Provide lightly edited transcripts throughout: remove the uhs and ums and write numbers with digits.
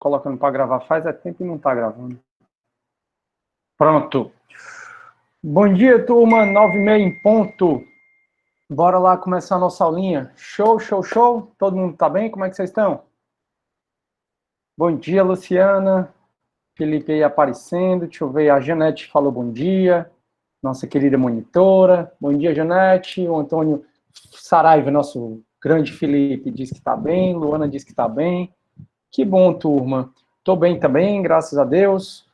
colocando para gravar faz tempo e não está gravando. Pronto. Bom dia, turma, 9h30 em ponto. Bora lá começar a nossa aulinha. Show, show, show. Todo mundo tá bem? Como é que vocês estão? Bom dia, Luciana. Felipe aí aparecendo. Deixa eu ver, a Janete falou bom dia. Nossa querida monitora. Bom dia, Janete. O Antônio Saraiva, nosso grande Felipe, diz que está bem. Luana diz que está bem. Que bom, turma. Estou bem também, graças a Deus.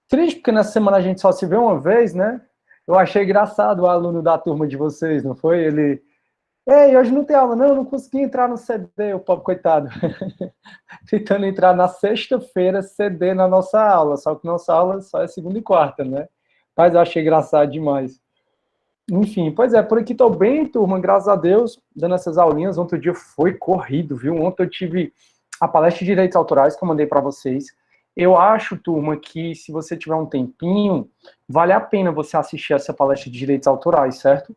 Triste porque nessa semana a gente só se vê uma vez, né? Eu achei engraçado o aluno da turma de vocês, não foi? Ele... Ei, hoje não tem aula, não, eu não consegui entrar no CD, o pobre coitado. Tentando entrar na sexta-feira, CD na nossa aula, só que nossa aula só é segunda e quarta, né? Mas eu achei engraçado demais. Enfim, pois é, por aqui tô bem, turma, graças a Deus, dando essas aulinhas. Ontem o dia foi corrido, viu? Ontem eu tive a palestra de direitos autorais que eu mandei para vocês. Eu acho, turma, que se você tiver um tempinho, vale a pena você assistir essa palestra de direitos autorais, certo?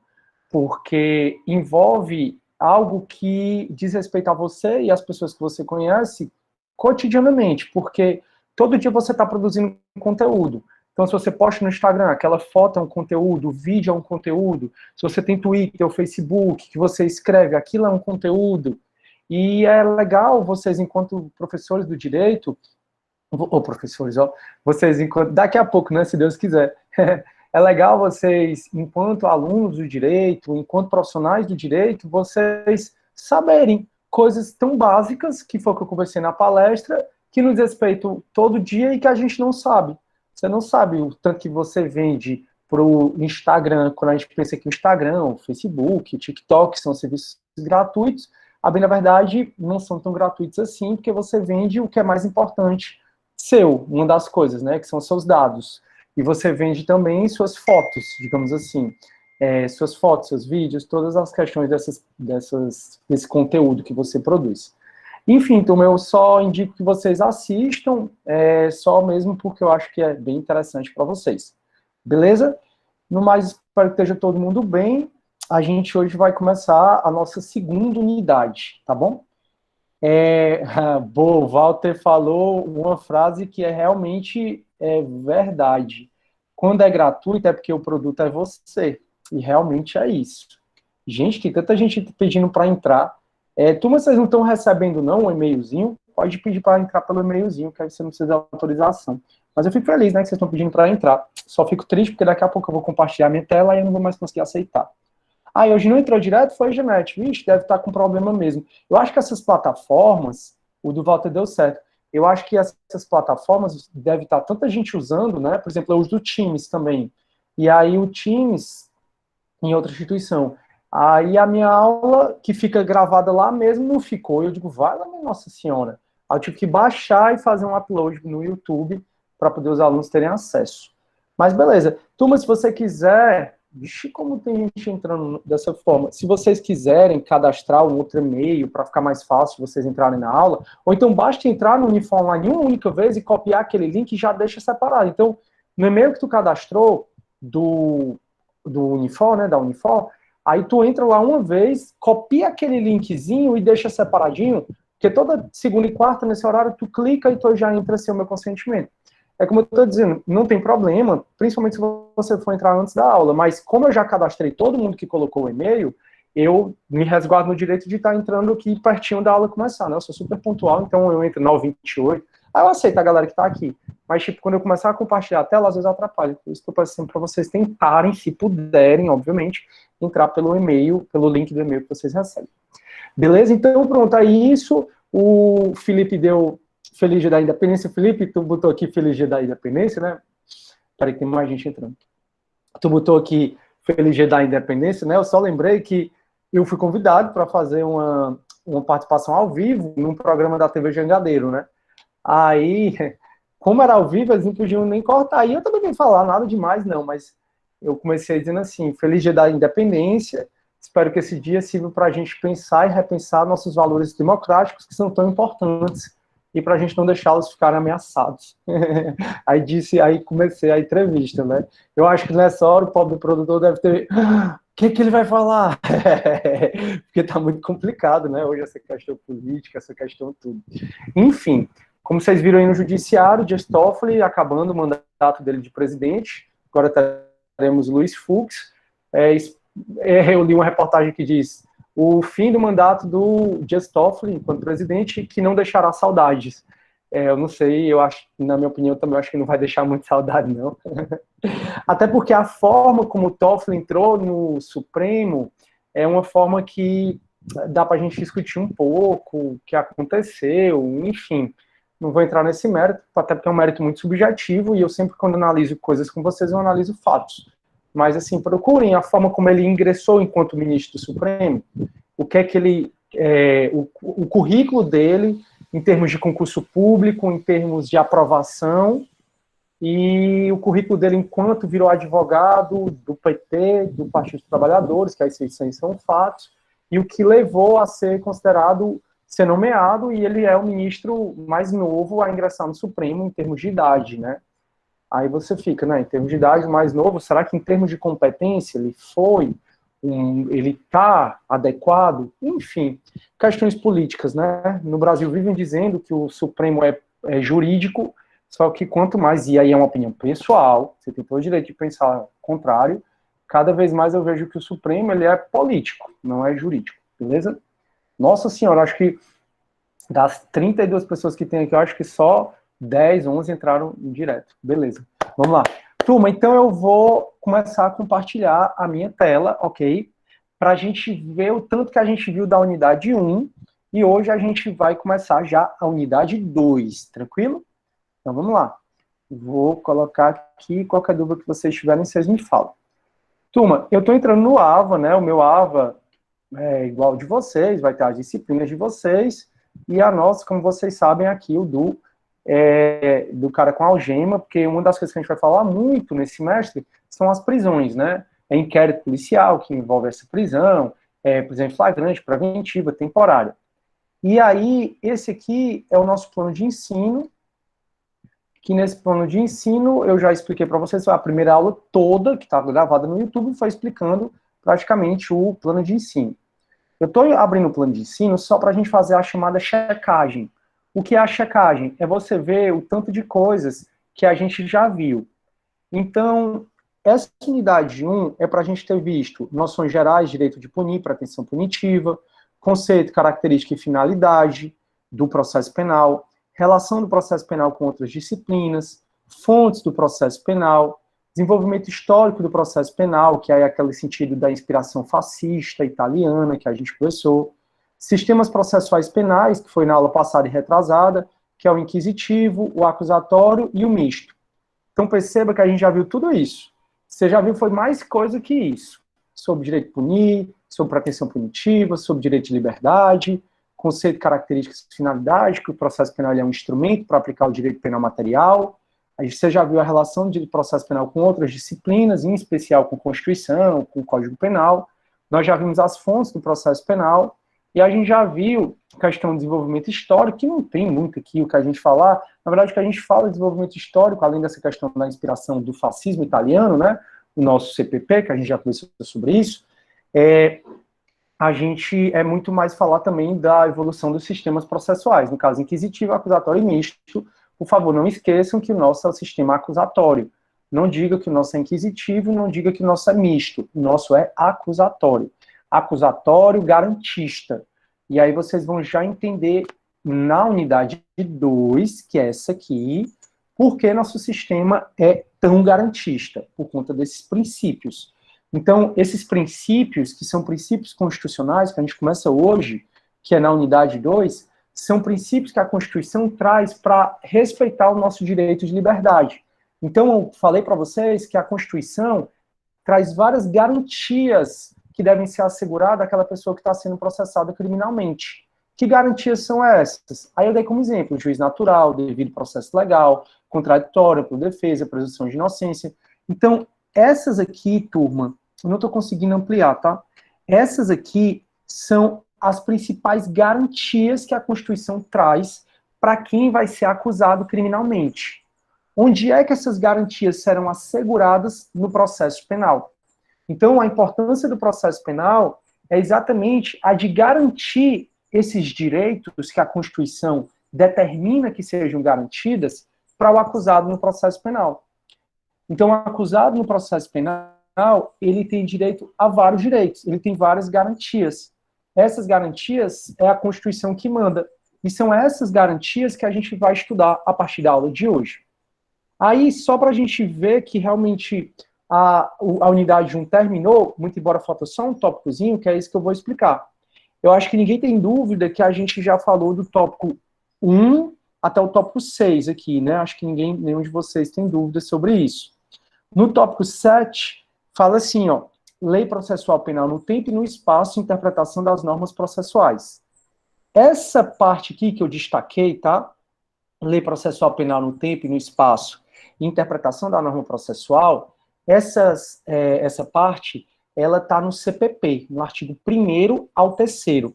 Porque envolve algo que diz respeito a você e as pessoas que você conhece cotidianamente, porque todo dia você está produzindo conteúdo. Então, se você posta no Instagram, aquela foto é um conteúdo, o vídeo é um conteúdo. Se você tem Twitter ou Facebook, que você escreve, aquilo é um conteúdo. E é legal vocês, enquanto professores do direito, ou professores, ó, vocês, enquanto, daqui a pouco, né, se Deus quiser, é legal vocês, enquanto alunos do direito, enquanto profissionais do direito, vocês saberem coisas tão básicas, que foi o que eu conversei na palestra, que nos respeito todo dia e que a gente não sabe. Você não sabe o tanto que você vende para o Instagram, quando a gente pensa que o Instagram, o Facebook, o TikTok são serviços gratuitos, a bem na verdade não são tão gratuitos assim, porque você vende o que é mais importante seu, uma das coisas, né, que são seus dados. E você vende também suas fotos, digamos assim, suas fotos, seus vídeos, todas as questões desse conteúdo que você produz. Enfim, então eu só indico que vocês assistam, só mesmo porque eu acho que é bem interessante para vocês. Beleza? No mais, espero que esteja todo mundo bem. A gente hoje vai começar a nossa segunda unidade, tá bom? Boa, o Walter falou uma frase que é realmente verdade. Quando é gratuito é porque o produto é você. E realmente é isso. Gente, tem tanta gente pedindo para entrar. Turma, vocês não estão recebendo não um e-mailzinho? Pode pedir para entrar pelo e-mailzinho, que aí você não precisa de autorização. Mas eu fico feliz, né, que vocês estão pedindo para entrar. Só fico triste porque daqui a pouco eu vou compartilhar minha tela e eu não vou mais conseguir aceitar. Hoje não entrou direto? Foi, Janete. Vixe, deve estar com problema mesmo. Eu acho que essas plataformas, o do Walter deu certo, eu acho que essas plataformas deve estar tanta gente usando, né? Por exemplo, eu uso do Teams também. E aí o Teams, em outra instituição. Aí a minha aula, que fica gravada lá mesmo, não ficou. Eu digo, vai lá, minha Nossa Senhora. Aí eu tive que baixar e fazer um upload no YouTube para poder os alunos terem acesso. Mas beleza. Turma, se você quiser... Vixe, como tem gente entrando dessa forma. Se vocês quiserem cadastrar um outro e-mail para ficar mais fácil vocês entrarem na aula, ou então basta entrar no Unifor Online uma única vez e copiar aquele link e já deixa separado. Então, no e-mail que tu cadastrou do Unifor, né, da Unifor, aí tu entra lá uma vez, copia aquele linkzinho e deixa separadinho, porque toda segunda e quarta, nesse horário, tu clica e tu já entra sem o meu consentimento. É como eu estou dizendo, não tem problema, principalmente se você for entrar antes da aula, mas como eu já cadastrei todo mundo que colocou o e-mail, eu me resguardo no direito de estar entrando aqui pertinho da aula começar, né? Eu sou super pontual, então eu entro 9h28, aí eu aceito a galera que está aqui, mas tipo, quando eu começar a compartilhar a tela, às vezes atrapalha, por isso que eu peço sempre para vocês tentarem, se puderem, obviamente, entrar pelo e-mail, pelo link do e-mail que vocês recebem. Beleza? Então, pronto, aí isso, o Felipe deu... Feliz Dia da Independência. Felipe, tu botou aqui Feliz Dia da Independência, né? Peraí que tem mais gente entrando. Tu botou aqui Feliz Dia da Independência, né? Eu só lembrei que eu fui convidado para fazer uma participação ao vivo num programa da TV Jangadeiro, né? Aí, como era ao vivo, eles não podiam nem cortar. E eu também nem falar nada demais, não, mas eu comecei dizendo assim, Feliz Dia da Independência, espero que esse dia sirva para a gente pensar e repensar nossos valores democráticos, que são tão importantes e para a gente não deixá-los ficarem ameaçados. Aí comecei a entrevista, né? Eu acho que nessa hora o pobre produtor deve ter... O que ele vai falar? Porque tá muito complicado, né? Hoje essa questão política, essa questão tudo. Enfim, como vocês viram aí no judiciário, Dias Toffoli acabando o mandato dele de presidente, agora teremos Luiz Fux. Eu li uma reportagem que diz o fim do mandato do Dias Toffoli enquanto presidente, que não deixará saudades. Eu não sei, eu acho, na minha opinião, também acho que não vai deixar muito saudade, não. Até porque a forma como o Toffoli entrou no Supremo é uma forma que dá para a gente discutir um pouco o que aconteceu, enfim. Não vou entrar nesse mérito, até porque é um mérito muito subjetivo, e eu sempre, quando analiso coisas com vocês, eu analiso fatos. Mas, assim, procurem a forma como ele ingressou enquanto ministro do Supremo, o que é que ele... o currículo dele, em termos de concurso público, em termos de aprovação, e o currículo dele enquanto virou advogado do PT, do Partido dos Trabalhadores, que esses são fatos, e o que levou a ser considerado, ser nomeado, e ele é o ministro mais novo a ingressar no Supremo em termos de idade, né? Aí você fica, né, em termos de idade mais novo, será que em termos de competência ele está adequado? Enfim, questões políticas, né? No Brasil vivem dizendo que o Supremo é jurídico, só que quanto mais, e aí é uma opinião pessoal, você tem todo o direito de pensar o contrário, cada vez mais eu vejo que o Supremo ele é político, não é jurídico, beleza? Nossa senhora, acho que das 32 pessoas que tem aqui, eu acho que só 10, 11 entraram direto. Beleza, vamos lá. Turma, então eu vou começar a compartilhar a minha tela, ok? Para a gente ver o tanto que a gente viu da unidade 1, e hoje a gente vai começar já a unidade 2, tranquilo? Então vamos lá. Vou colocar aqui, qualquer dúvida que vocês tiverem, vocês me falam. Turma, eu estou entrando no AVA, né? O meu AVA é igual de vocês, vai ter as disciplinas de vocês, e a nossa, como vocês sabem, aqui o do cara com algema, porque uma das coisas que a gente vai falar muito nesse semestre são as prisões, né? É inquérito policial, que envolve essa prisão, prisão em flagrante, preventiva, temporária. E aí, esse aqui é o nosso plano de ensino, que nesse plano de ensino, eu já expliquei para vocês, a primeira aula toda, que estava gravada no YouTube, foi explicando praticamente o plano de ensino. Eu estou abrindo o plano de ensino só para a gente fazer a chamada checagem. O que é a checagem? É você ver o tanto de coisas que a gente já viu. Então, essa unidade 1 é para a gente ter visto noções gerais, direito de punir, pretensão punitiva, conceito, característica e finalidade do processo penal, relação do processo penal com outras disciplinas, fontes do processo penal, desenvolvimento histórico do processo penal, que é aquele sentido da inspiração fascista italiana que a gente conversou, sistemas processuais penais, que foi na aula passada e retrasada, que é o inquisitivo, o acusatório e o misto. Então perceba que a gente já viu tudo isso. Você já viu, foi mais coisa que isso. Sobre direito de punir, sobre pretensão punitiva, sobre direito de liberdade, conceito, características e finalidade, que o processo penal é um instrumento para aplicar o direito penal material. Você já viu a relação de processo penal com outras disciplinas, em especial com Constituição, com Código Penal. Nós já vimos as fontes do processo penal, e a gente já viu a questão do desenvolvimento histórico, que não tem muito aqui o que a gente falar. Na verdade, o que a gente fala de desenvolvimento histórico, além dessa questão da inspiração do fascismo italiano, né, o nosso CPP, que a gente já conversou sobre isso, a gente muito mais falar também da evolução dos sistemas processuais, no caso inquisitivo, acusatório e misto. Por favor, não esqueçam que o nosso é o sistema acusatório. Não diga que o nosso é inquisitivo, não diga que o nosso é misto. O nosso é acusatório. Acusatório garantista. E aí vocês vão já entender na unidade 2, que é essa aqui, por que nosso sistema é tão garantista, por conta desses princípios. Então, esses princípios, que são princípios constitucionais, que a gente começa hoje, que é na unidade 2, são princípios que a Constituição traz para respeitar o nosso direito de liberdade. Então, eu falei para vocês que a Constituição traz várias garantias que devem ser asseguradas àquela pessoa que está sendo processada criminalmente. Que garantias são essas? Aí eu dei como exemplo, juiz natural, devido processo legal, contraditório, por defesa, presunção de inocência. Então, essas aqui, turma, eu não estou conseguindo ampliar, tá? Essas aqui são as principais garantias que a Constituição traz para quem vai ser acusado criminalmente. Onde é que essas garantias serão asseguradas no processo penal? Então, a importância do processo penal é exatamente a de garantir esses direitos que a Constituição determina que sejam garantidas para o acusado no processo penal. Então, o acusado no processo penal, ele tem direito a vários direitos, ele tem várias garantias. Essas garantias é a Constituição que manda. E são essas garantias que a gente vai estudar a partir da aula de hoje. Aí, só para a gente ver que realmente a unidade 1 terminou, muito embora falta só um tópicozinho, que é isso que eu vou explicar. Eu acho que ninguém tem dúvida que a gente já falou do tópico 1 até o tópico 6 aqui, né? Acho que nenhum de vocês tem dúvida sobre isso. No tópico 7, fala assim, ó, lei processual penal no tempo e no espaço, interpretação das normas processuais. Essa parte aqui que eu destaquei, tá? Lei processual penal no tempo e no espaço, interpretação da norma processual, essa parte, ela está no CPP, no artigo 1º ao 3º.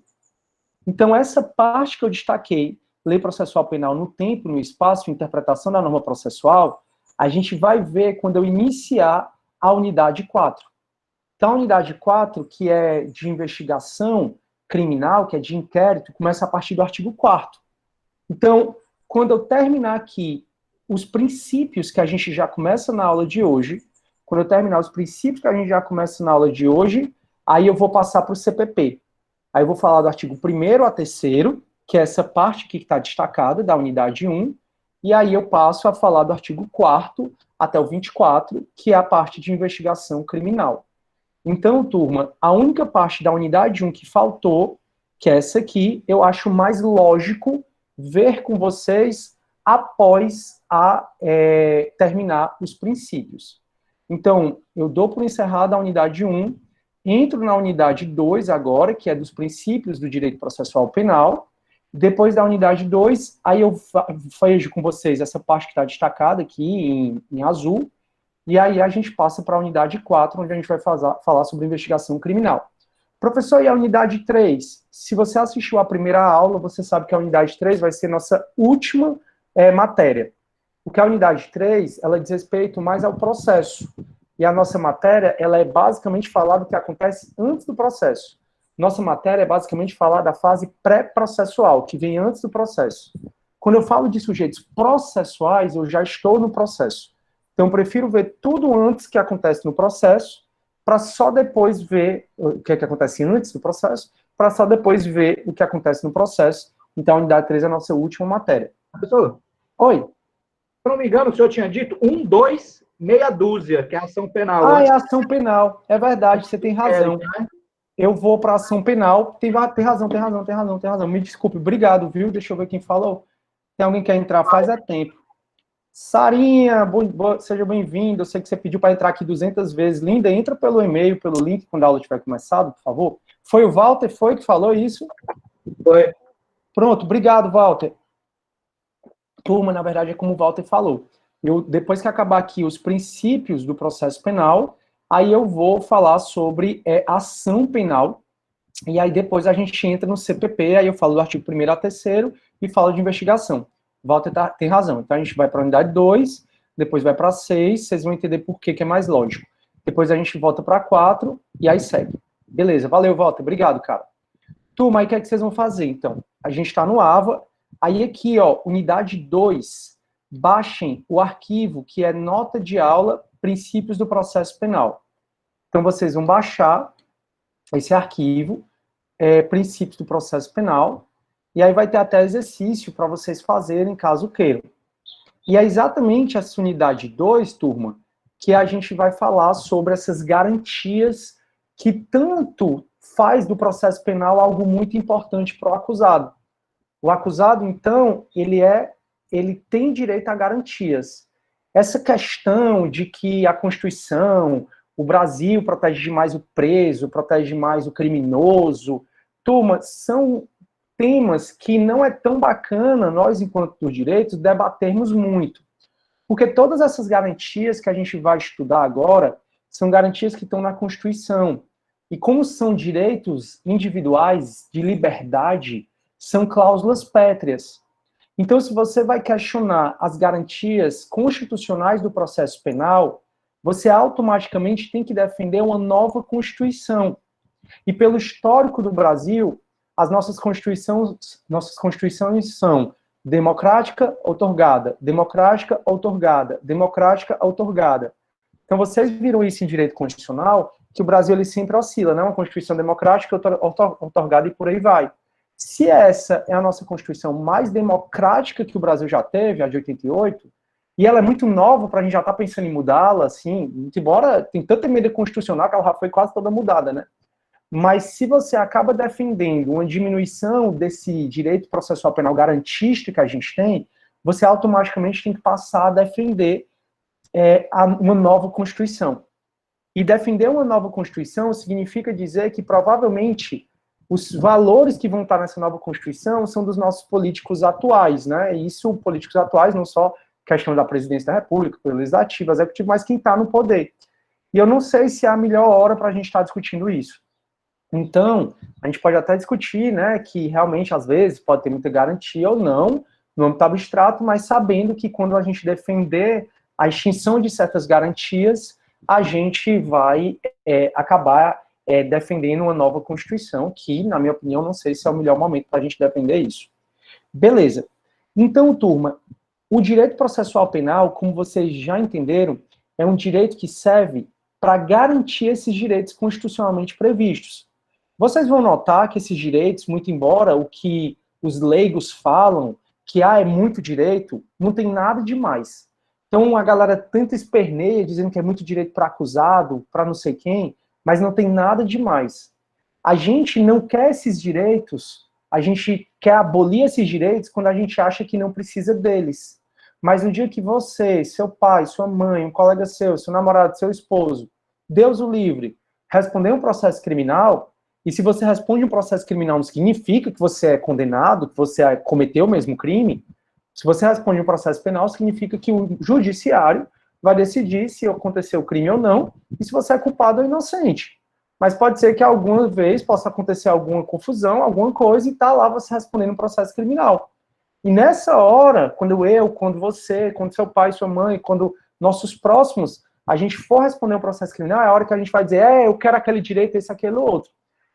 Então, essa parte que eu destaquei, lei processual penal no tempo e no espaço, interpretação da norma processual, a gente vai ver quando eu iniciar a unidade 4. Então, a unidade 4, que é de investigação criminal, que é de inquérito, começa a partir do artigo 4º. Então, quando eu terminar aqui os princípios que a gente já começa na aula de hoje, quando eu terminar os princípios que a gente já começa na aula de hoje, aí eu vou passar para o CPP. Aí eu vou falar do artigo 1º a 3º, que é essa parte aqui que está destacada, da unidade 1, e aí eu passo a falar do artigo 4º até o 24, que é a parte de investigação criminal. Então, turma, a única parte da unidade 1 que faltou, que é essa aqui, eu acho mais lógico ver com vocês após terminar os princípios. Então, eu dou por encerrada a unidade 1, entro na unidade 2 agora, que é dos princípios do direito processual penal. Depois da unidade 2, aí eu vejo com vocês essa parte que está destacada aqui em azul, e aí a gente passa para a unidade 4, onde a gente vai falar sobre investigação criminal. Professor, e a unidade 3? Se você assistiu à primeira aula, você sabe que a unidade 3 vai ser nossa última matéria. Porque a unidade 3, ela diz respeito mais ao processo. E a nossa matéria, ela é basicamente falar do que acontece antes do processo. Nossa matéria é basicamente falar da fase pré-processual, que vem antes do processo. Quando eu falo de sujeitos processuais, eu já estou no processo. Então, eu prefiro ver tudo antes que acontece no processo, para só depois ver o que acontece antes do processo, para só depois ver o que acontece no processo. Então, a unidade 3 é a nossa última matéria. Professor? Oi. Se não me engano, o senhor tinha dito 1, 2, meia dúzia, que é a ação penal. Ah, é a ação penal. É verdade, você tem razão. Eu vou para a ação penal. Tem razão. Me desculpe, obrigado, viu? Deixa eu ver quem falou. Tem alguém que quer entrar? Faz tempo. Sarinha, seja bem-vindo. Eu sei que você pediu para entrar aqui 200 vezes. Linda, entra pelo e-mail, pelo link, quando a aula tiver começado, por favor. Foi o Walter, que falou isso? Foi. Pronto, obrigado, Walter. Turma, na verdade, é como o Walter falou. Depois que acabar aqui os princípios do processo penal, aí eu vou falar sobre ação penal, e aí depois a gente entra no CPP, aí eu falo do artigo 1º a 3º e falo de investigação. Walter tem razão. Então a gente vai para a unidade 2, depois vai para 6, vocês vão entender por que é mais lógico. Depois a gente volta para 4 e aí segue. Beleza, valeu, Walter. Obrigado, cara. Turma, aí o que é que vocês vão fazer, então? A gente está no AVA, aí aqui, ó, unidade 2, baixem o arquivo que é nota de aula, princípios do processo penal. Então vocês vão baixar esse arquivo, princípios do processo penal, e aí vai ter até exercício para vocês fazerem, caso queiram. E é exatamente essa unidade 2, turma, que a gente vai falar sobre essas garantias que tanto faz do processo penal algo muito importante para o acusado. O acusado, então, ele tem direito a garantias. Essa questão de que a Constituição, o Brasil protege mais o preso, protege mais o criminoso, turma, são temas que não é tão bacana nós, enquanto dos direitos, debatermos muito. Porque todas essas garantias que a gente vai estudar agora são garantias que estão na Constituição. E como são direitos individuais de liberdade, são cláusulas pétreas. Então, se você vai questionar as garantias constitucionais do processo penal, você automaticamente tem que defender uma nova Constituição. E pelo histórico do Brasil, as nossas constituições são democrática, outorgada, democrática, outorgada, democrática, outorgada. Então, vocês viram isso em direito constitucional, que o Brasil ele sempre oscila, né? Uma Constituição democrática, outorgada e por aí vai. Se essa é a nossa Constituição mais democrática que o Brasil já teve, a de 88, e ela é muito nova para a gente já estar pensando em mudá-la, assim, embora tem tanta emenda constitucional que ela já foi quase toda mudada, né? Mas se você acaba defendendo uma diminuição desse direito processual penal garantista que a gente tem, você automaticamente tem que passar a defender uma nova Constituição. E defender uma nova Constituição significa dizer que provavelmente os valores que vão estar nessa nova Constituição são dos nossos políticos atuais, né? E isso, políticos atuais, não só questão da presidência da República, do legislativo, executivo, mas quem está no poder. E eu não sei se é a melhor hora para a gente estar discutindo isso. Então, a gente pode até discutir, né, que realmente, às vezes, pode ter muita garantia ou não, no âmbito abstrato, mas sabendo que quando a gente defender a extinção de certas garantias, a gente vai acabar defendendo uma nova Constituição, que, na minha opinião, não sei se é o melhor momento para a gente defender isso. Beleza. Então, turma, o direito processual penal, como vocês já entenderam, é um direito que serve para garantir esses direitos constitucionalmente previstos. Vocês vão notar que esses direitos, muito embora o que os leigos falam, que é muito direito, não tem nada demais. Então a galera tenta esperneia, dizendo que é muito direito para acusado, para não sei quem, mas não tem nada demais. A gente não quer esses direitos, a gente quer abolir esses direitos quando a gente acha que não precisa deles. Mas no dia que você, seu pai, sua mãe, um colega seu namorado, seu esposo, Deus o livre, responder um processo criminal, e se você responde um processo criminal não significa que você é condenado, que você cometeu o mesmo crime. Se você responde um processo penal, significa que o judiciário vai decidir se aconteceu o crime ou não, e se você é culpado ou inocente. Mas pode ser que alguma vez possa acontecer alguma confusão, alguma coisa, e tá lá você respondendo um processo criminal. E nessa hora, quando você, quando seu pai, sua mãe, quando nossos próximos, a gente for responder um processo criminal, é a hora que a gente vai dizer, eu quero aquele direito, esse, aquele, outro.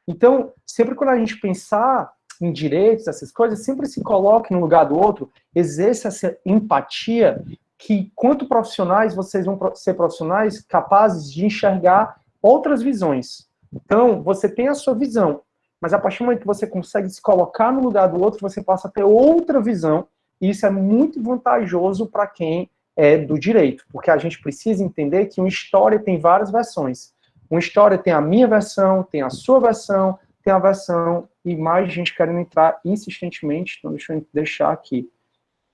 Então, sempre quando a gente pensar em direitos, essas coisas, sempre se coloque no lugar do outro, exerça essa empatia, que, quanto profissionais, vocês vão ser profissionais capazes de enxergar outras visões. Então, você tem a sua visão, mas a partir do momento que você consegue se colocar no lugar do outro, você passa a ter outra visão, e isso é muito vantajoso para quem é do direito, porque a gente precisa entender que uma história tem várias versões. Uma história tem a minha versão, tem a sua versão, tem a versão, e mais gente querendo entrar insistentemente, então deixa eu deixar aqui.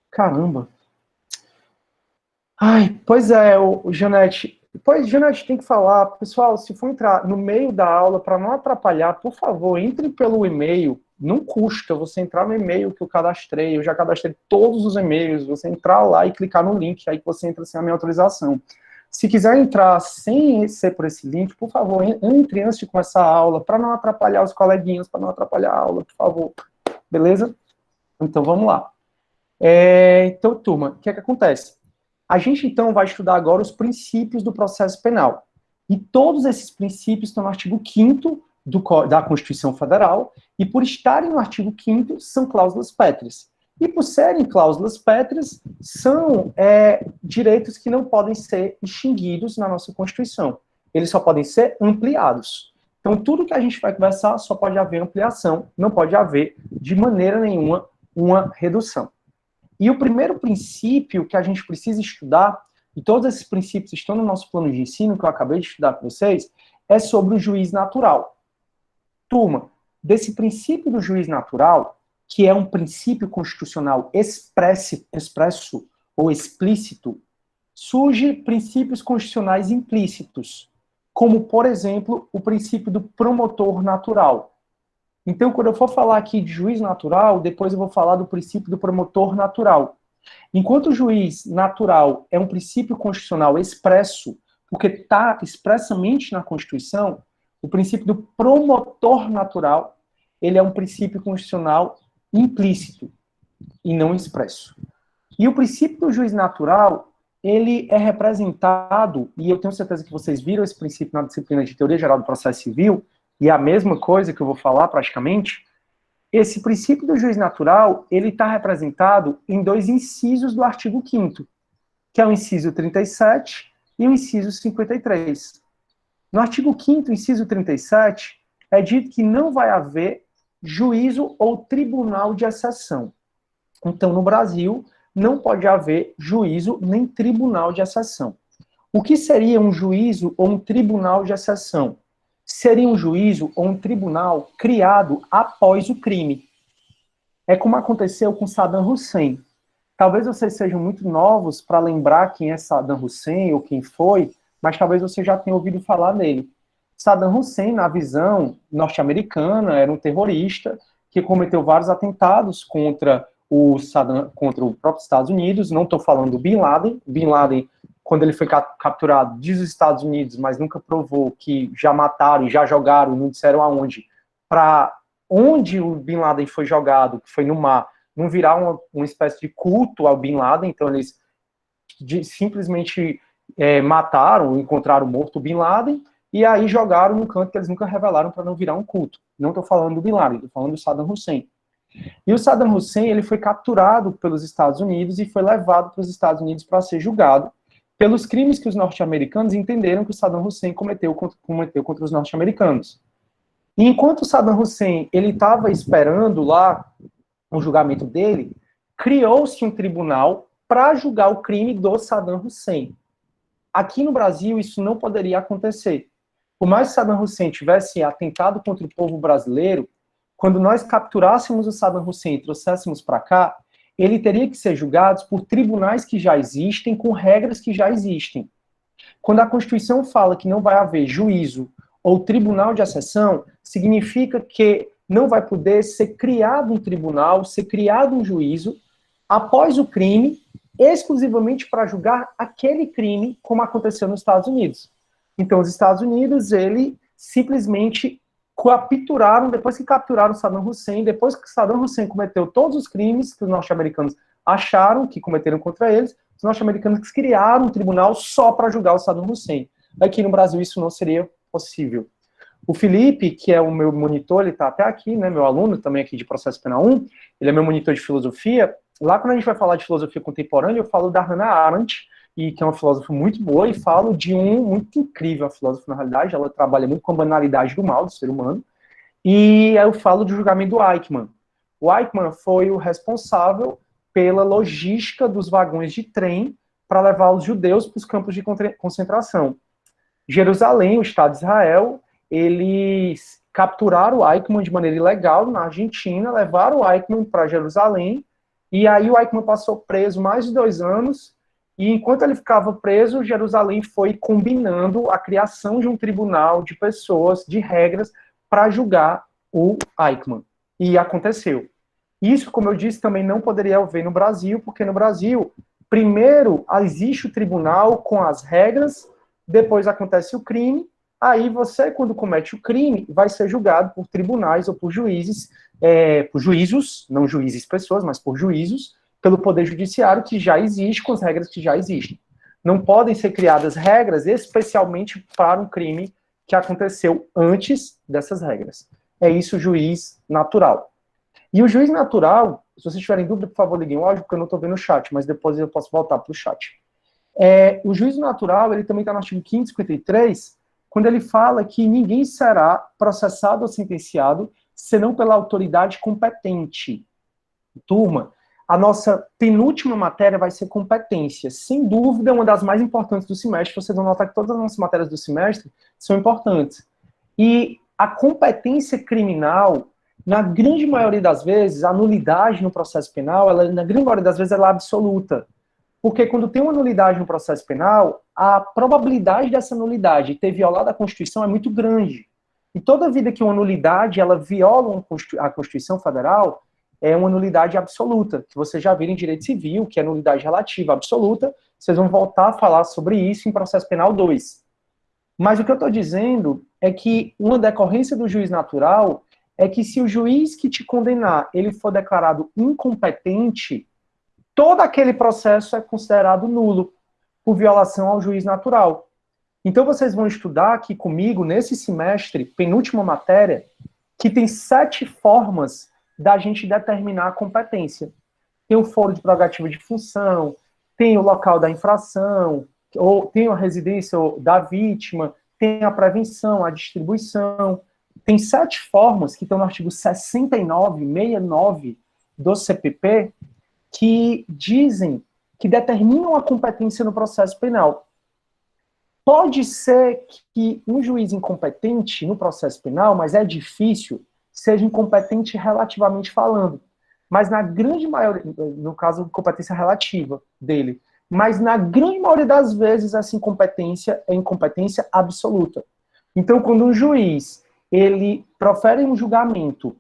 Caramba. Ai, pois é, Janete. Pois, Janete, tem que falar. Pessoal, se for entrar no meio da aula, para não atrapalhar, por favor, entre pelo e-mail. Não custa você entrar no e-mail que eu cadastrei. Eu já cadastrei todos os e-mails. Você entrar lá e clicar no link, aí que você entra sem a minha autorização. Se quiser entrar sem ser por esse link, por favor, entre antes de começar a aula, para não atrapalhar os coleguinhas, para não atrapalhar a aula, por favor. Beleza? Então, vamos lá. Então, turma, o que é que acontece? A gente, então, vai estudar agora os princípios do processo penal. E todos esses princípios estão no artigo 5º da Constituição Federal, e por estarem no artigo 5º, são cláusulas pétreas. E por serem cláusulas pétreas, são direitos que não podem ser extinguidos na nossa Constituição. Eles só podem ser ampliados. Então, tudo que a gente vai conversar só pode haver ampliação, não pode haver, de maneira nenhuma, uma redução. E o primeiro princípio que a gente precisa estudar, e todos esses princípios estão no nosso plano de ensino, que eu acabei de estudar com vocês, é sobre o juiz natural. Turma, desse princípio do juiz natural, que é um princípio constitucional expresso ou explícito, surgem princípios constitucionais implícitos, como, por exemplo, o princípio do promotor natural. Então, quando eu for falar aqui de juiz natural, depois eu vou falar do princípio do promotor natural. Enquanto o juiz natural é um princípio constitucional expresso, porque está expressamente na Constituição, o princípio do promotor natural, ele é um princípio constitucional implícito. e não expresso. E o princípio do juiz natural, ele é representado, e eu tenho certeza que vocês viram esse princípio na disciplina de Teoria Geral do Processo Civil, e é a mesma coisa que eu vou falar praticamente. Esse princípio do juiz natural, ele está representado em dois incisos do artigo 5º, que é o inciso 37 e o inciso 53. No artigo 5º, inciso 37, é dito que não vai haver juízo ou tribunal de exceção. Então, no Brasil, não pode haver juízo nem tribunal de exceção. O que seria um juízo ou um tribunal de exceção? Seria um juízo ou um tribunal criado após o crime. É como aconteceu com Saddam Hussein. Talvez vocês sejam muito novos para lembrar quem é Saddam Hussein ou quem foi, mas talvez você já tenha ouvido falar nele. Saddam Hussein, na visão norte-americana, era um terrorista que cometeu vários atentados contra o próprio Estados Unidos. Não estou falando do Bin Laden. Bin Laden, quando ele foi capturado, diz os Estados Unidos, mas nunca provou que já mataram, já jogaram, não disseram aonde. Para onde o Bin Laden foi jogado, que foi no mar, não virar uma espécie de culto ao Bin Laden. Então eles simplesmente mataram, encontraram morto o Bin Laden, e aí jogaram num canto que eles nunca revelaram para não virar um culto. Não estou falando do Bin Laden, estou falando do Saddam Hussein. E o Saddam Hussein, ele foi capturado pelos Estados Unidos e foi levado para os Estados Unidos para ser julgado pelos crimes que os norte-americanos entenderam que o Saddam Hussein cometeu contra os norte-americanos. E enquanto o Saddam Hussein ele estava esperando lá o julgamento dele, criou-se um tribunal para julgar o crime do Saddam Hussein. Aqui no Brasil, isso não poderia acontecer. Por mais que Saddam Hussein tivesse atentado contra o povo brasileiro, quando nós capturássemos o Saddam Hussein e trouxéssemos para cá, ele teria que ser julgado por tribunais que já existem, com regras que já existem. Quando a Constituição fala que não vai haver juízo ou tribunal de exceção, significa que não vai poder ser criado um tribunal, ser criado um juízo após o crime, exclusivamente para julgar aquele crime, como aconteceu nos Estados Unidos. Então, os Estados Unidos, ele simplesmente capturaram, depois que capturaram Saddam Hussein, depois que Saddam Hussein cometeu todos os crimes que os norte-americanos acharam que cometeram contra eles, os norte-americanos criaram um tribunal só para julgar o Saddam Hussein. Aqui no Brasil isso não seria possível. O Felipe, que é o meu monitor, ele está até aqui, né, meu aluno também aqui de Processo Penal 1, ele é meu monitor de filosofia. Lá quando a gente vai falar de filosofia contemporânea, eu falo da Hannah Arendt, e que é uma filósofa muito boa, e falo de muito incrível, a filósofa na realidade, ela trabalha muito com a banalidade do mal do ser humano, e eu falo do julgamento do Eichmann. O Eichmann foi o responsável pela logística dos vagões de trem para levar os judeus para os campos de concentração. Jerusalém, o Estado de Israel, eles capturaram o Eichmann de maneira ilegal na Argentina, levaram o Eichmann para Jerusalém, e aí o Eichmann passou preso mais de 2 anos, e enquanto ele ficava preso, Jerusalém foi combinando a criação de um tribunal de pessoas, de regras, para julgar o Eichmann. E aconteceu. Isso, como eu disse, também não poderia haver no Brasil, porque no Brasil, primeiro existe o tribunal com as regras, depois acontece o crime, aí você, quando comete o crime, vai ser julgado por tribunais ou por juízes, por juízos, não juízes pessoas, mas por juízos, pelo Poder Judiciário, que já existe, com as regras que já existem. Não podem ser criadas regras especialmente para um crime que aconteceu antes dessas regras. É isso o juiz natural. E o juiz natural, se vocês tiverem dúvida, por favor, liguem o áudio, porque eu não estou vendo o chat, mas depois eu posso voltar para o chat. O juízo natural, ele também está no artigo 553, quando ele fala que ninguém será processado ou sentenciado senão pela autoridade competente. Turma, a nossa penúltima matéria vai ser competência. Sem dúvida, uma das mais importantes do semestre. Vocês vão notar que todas as nossas matérias do semestre são importantes. E a competência criminal, na grande maioria das vezes, a nulidade no processo penal, na grande maioria das vezes, ela é absoluta. Porque quando tem uma nulidade no processo penal, a probabilidade dessa nulidade ter violado a Constituição é muito grande. E toda vida que uma nulidade ela viola a Constituição Federal, é uma nulidade absoluta, que vocês já viram em direito civil, que é nulidade relativa absoluta. Vocês vão voltar a falar sobre isso em processo penal 2. Mas o que eu estou dizendo é que uma decorrência do juiz natural é que se o juiz que te condenar, ele for declarado incompetente, todo aquele processo é considerado nulo, por violação ao juiz natural. Então vocês vão estudar aqui comigo, nesse semestre, penúltima matéria, que tem 7 formas da gente determinar a competência. Tem o foro de prerrogativa de função, tem o local da infração, ou tem a residência da vítima, tem a prevenção, a distribuição. Tem 7 formas que estão no artigo 69, 69 do CPP, que dizem, que determinam a competência no processo penal. Pode ser que um juiz incompetente no processo penal, mas é difícil, seja incompetente relativamente falando. Mas na grande maioria, no caso, competência relativa dele, mas na grande maioria das vezes essa incompetência é incompetência absoluta. Então, quando um juiz, ele profere um julgamento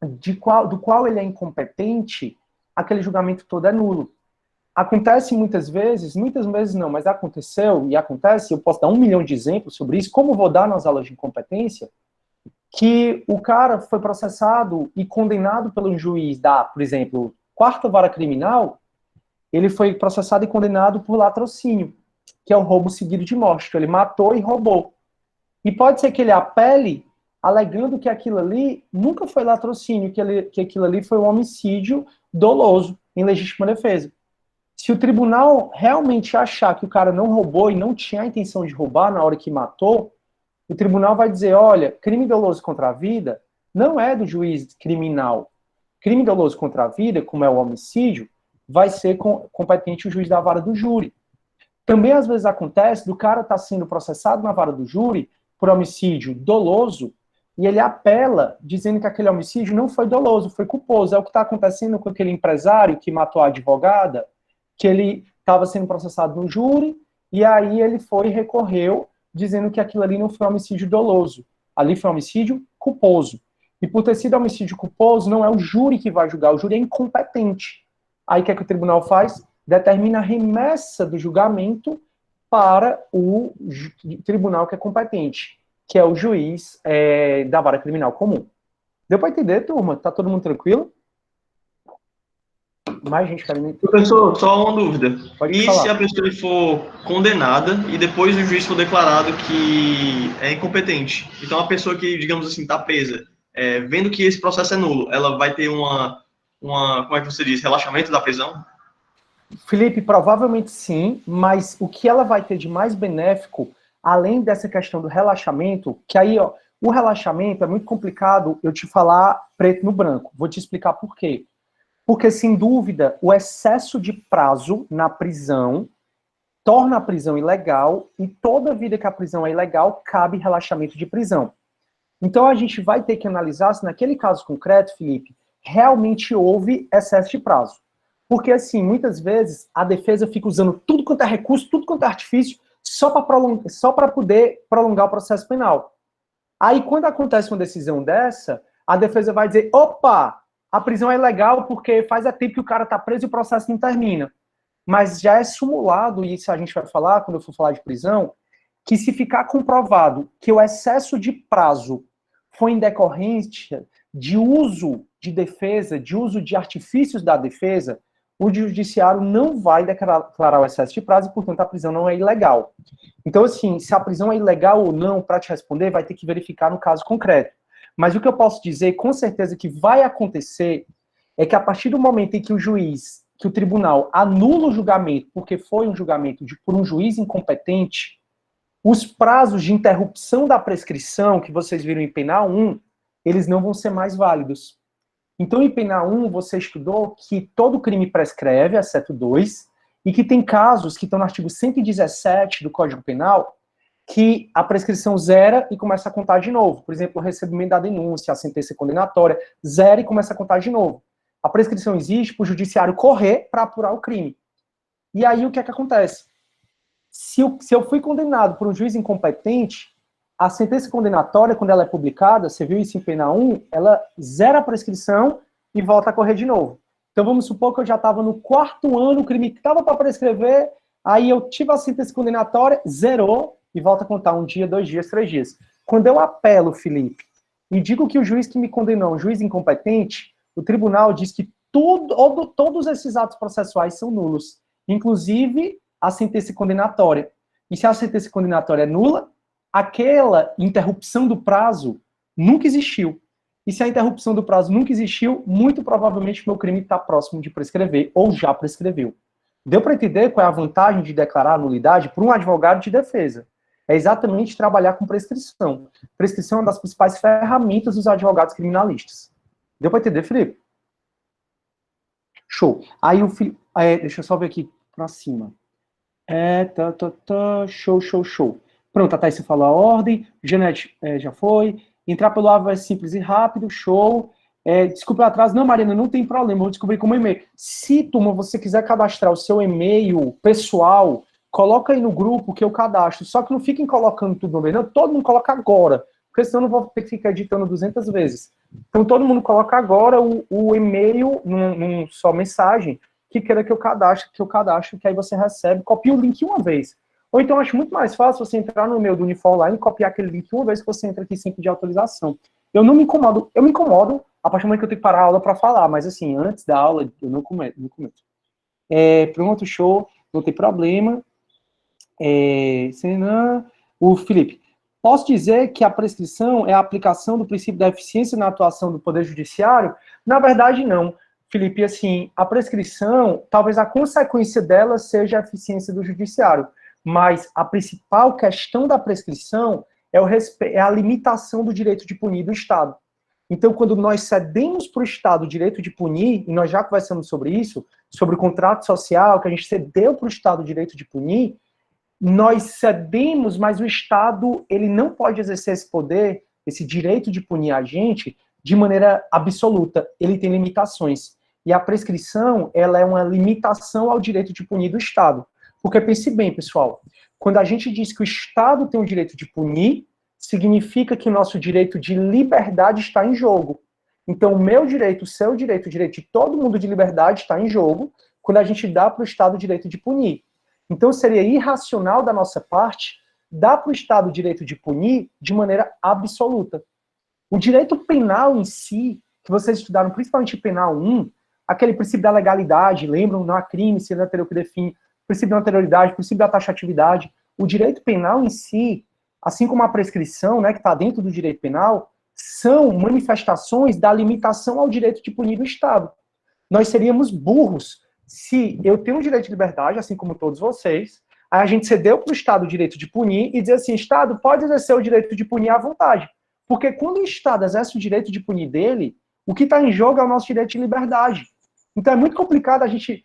do qual ele é incompetente, aquele julgamento todo é nulo. Acontece muitas vezes não, mas aconteceu e acontece, eu posso dar 1 milhão de exemplos sobre isso, como vou dar nas aulas de incompetência, que o cara foi processado e condenado pelo juiz da, por exemplo, 4ª Vara Criminal, ele foi processado e condenado por latrocínio, que é o roubo seguido de morte. Então, ele matou e roubou. E pode ser que ele apele alegando que aquilo ali nunca foi latrocínio, que aquilo ali foi um homicídio doloso, em legítima defesa. Se o tribunal realmente achar que o cara não roubou e não tinha a intenção de roubar na hora que matou, o tribunal vai dizer, olha, crime doloso contra a vida não é do juiz criminal. Crime doloso contra a vida, como é o homicídio, vai ser competente o juiz da vara do júri. Também, às vezes, acontece do cara estar sendo processado na vara do júri por homicídio doloso e ele apela dizendo que aquele homicídio não foi doloso, foi culposo. É o que está acontecendo com aquele empresário que matou a advogada, que ele estava sendo processado no júri, e aí ele foi e recorreu, dizendo que aquilo ali não foi homicídio doloso. Ali foi homicídio culposo. E por ter sido homicídio culposo, não é o júri que vai julgar, o júri é incompetente. Aí o que é que o tribunal faz? Determina a remessa do julgamento para o tribunal que é competente, que é o juiz da vara criminal comum. Deu para entender, turma? Tá todo mundo tranquilo? Mais gente querendo... Professor, só uma dúvida. Pode E falar. se a pessoa for condenada e depois o juiz for declarado que é incompetente? Então, a pessoa que, digamos assim, está presa, vendo que esse processo é nulo, ela vai ter como é que você diz, relaxamento da prisão? Felipe, provavelmente sim, mas o que ela vai ter de mais benéfico, além dessa questão do relaxamento, que aí, ó, o relaxamento é muito complicado eu te falar preto no branco. Vou te explicar por quê. Porque, sem dúvida, o excesso de prazo na prisão torna a prisão ilegal e toda vida que a prisão é ilegal, cabe relaxamento de prisão. Então, a gente vai ter que analisar se naquele caso concreto, Felipe, realmente houve excesso de prazo. Porque, assim, muitas vezes a defesa fica usando tudo quanto é recurso, tudo quanto é artifício, só para poder prolongar o processo penal. Aí, quando acontece uma decisão dessa, a defesa vai dizer, opa, a prisão é ilegal porque faz tempo que o cara está preso e o processo não termina. Mas já é simulado, e isso a gente vai falar quando eu for falar de prisão, que se ficar comprovado que o excesso de prazo foi em decorrência de uso de defesa, de uso de artifícios da defesa, o judiciário não vai declarar o excesso de prazo e, portanto, a prisão não é ilegal. Então, assim, se a prisão é ilegal ou não, para te responder, vai ter que verificar no caso concreto. Mas o que eu posso dizer, com certeza, que vai acontecer, é que a partir do momento em que o juiz, que o tribunal anula o julgamento, porque foi um julgamento por um juiz incompetente, os prazos de interrupção da prescrição, que vocês viram em Penal 1, eles não vão ser mais válidos. Então, em Penal 1, você estudou que todo crime prescreve, exceto 2, e que tem casos que estão no artigo 117 do Código Penal, que a prescrição zera e começa a contar de novo. Por exemplo, o recebimento da denúncia, a sentença condenatória, zera e começa a contar de novo. A prescrição existe para o judiciário correr para apurar o crime. E aí, o que é que acontece? Se eu fui condenado por um juiz incompetente, a sentença condenatória, quando ela é publicada, você viu isso em Penal 1, ela zera a prescrição e volta a correr de novo. Então, vamos supor que eu já estava no 4º ano, o crime estava para prescrever, aí eu tive a sentença condenatória, zerou, e volta a contar 1 dia, 2 dias, 3 dias. Quando eu apelo, Felipe, e digo que o juiz que me condenou é um juiz incompetente, o tribunal diz que todos esses atos processuais são nulos, inclusive a sentença condenatória. E se a sentença condenatória é nula, aquela interrupção do prazo nunca existiu. E se a interrupção do prazo nunca existiu, muito provavelmente meu crime está próximo de prescrever, ou já prescreveu. Deu para entender qual é a vantagem de declarar a nulidade para um advogado de defesa? É exatamente trabalhar com prescrição. Prescrição é uma das principais ferramentas dos advogados criminalistas. Deu para entender, Felipe? Show. Aí o Felipe... deixa eu só ver aqui para cima. Show. Pronto, a Thaís falou a ordem. Janete já foi. Entrar pelo AVO é simples e rápido. Show. Desculpa o atraso. Não, Mariana, não tem problema. Vou descobrir como e-mail. Se, turma, você quiser cadastrar o seu e-mail pessoal, coloca aí no grupo que eu cadastro. Só que não fiquem colocando tudo no e-mail. Não, todo mundo coloca agora. Porque senão eu não vou ter que ficar editando 200 vezes. Então, todo mundo coloca agora o e-mail num só mensagem que queira que eu cadastre, que aí você recebe, copia o link uma vez. Ou então, acho muito mais fácil você entrar no e-mail do Unifor Online e copiar aquele link uma vez que você entra aqui sem pedir autorização. Eu não me incomodo, eu me incomodo a partir do momento que eu tenho que parar a aula para falar, mas assim, antes da aula, eu não cometo. Pronto, show, não tem problema. O Felipe, posso dizer que a prescrição é a aplicação do princípio da eficiência na atuação do Poder Judiciário? Na verdade, não. Felipe, assim, a prescrição, talvez a consequência dela seja a eficiência do judiciário, mas a principal questão da prescrição é a limitação do direito de punir do Estado. Então, quando nós cedemos para o Estado o direito de punir, e nós já conversamos sobre isso, sobre o contrato social, que a gente cedeu para o Estado o direito de punir, nós cedemos, mas o Estado ele não pode exercer esse poder, esse direito de punir a gente, de maneira absoluta. Ele tem limitações. E a prescrição, ela é uma limitação ao direito de punir do Estado. Porque pense bem, pessoal, quando a gente diz que o Estado tem o direito de punir, significa que o nosso direito de liberdade está em jogo. Então, o meu direito, o seu direito, o direito de todo mundo de liberdade está em jogo quando a gente dá para o Estado o direito de punir. Então, seria irracional da nossa parte dar para o Estado o direito de punir de maneira absoluta. O direito penal em si, que vocês estudaram principalmente penal 1, aquele princípio da legalidade, lembram? Não há crime, se anterior que define, princípio da anterioridade, princípio da taxatividade. O direito penal em si, assim como a prescrição, né, que está dentro do direito penal, são manifestações da limitação ao direito de punir do Estado. Nós seríamos burros se eu tenho o direito de liberdade, assim como todos vocês, aí a gente cedeu para o Estado o direito de punir e dizer assim, Estado pode exercer o direito de punir à vontade. Porque quando o Estado exerce o direito de punir dele, o que está em jogo é o nosso direito de liberdade. Então é muito complicado a gente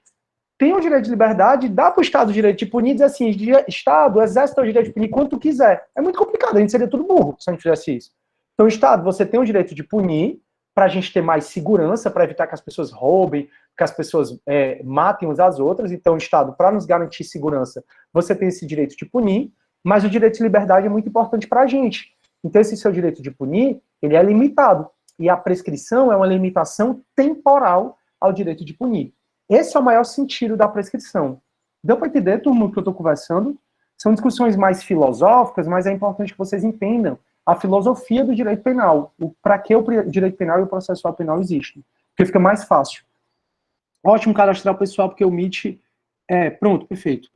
ter o direito de liberdade, dar para o Estado o direito de punir e dizer assim, Estado, exerce o direito de punir quando tu quiser. É muito complicado, a gente seria tudo burro se a gente fizesse isso. Então, Estado, você tem o direito de punir para a gente ter mais segurança, para evitar que as pessoas roubem, que as pessoas matem umas às outras. Então, Estado, para nos garantir segurança, você tem esse direito de punir, mas o direito de liberdade é muito importante para a gente. Então, esse seu direito de punir, ele é limitado. E a prescrição é uma limitação temporal ao direito de punir. Esse é o maior sentido da prescrição. Deu para entender, turma, o que eu estou conversando? São discussões mais filosóficas, mas é importante que vocês entendam a filosofia do direito penal. Para que o direito penal e o processual penal existem. Porque fica mais fácil. Ótimo cadastrar o pessoal, porque o Meet... pronto, perfeito.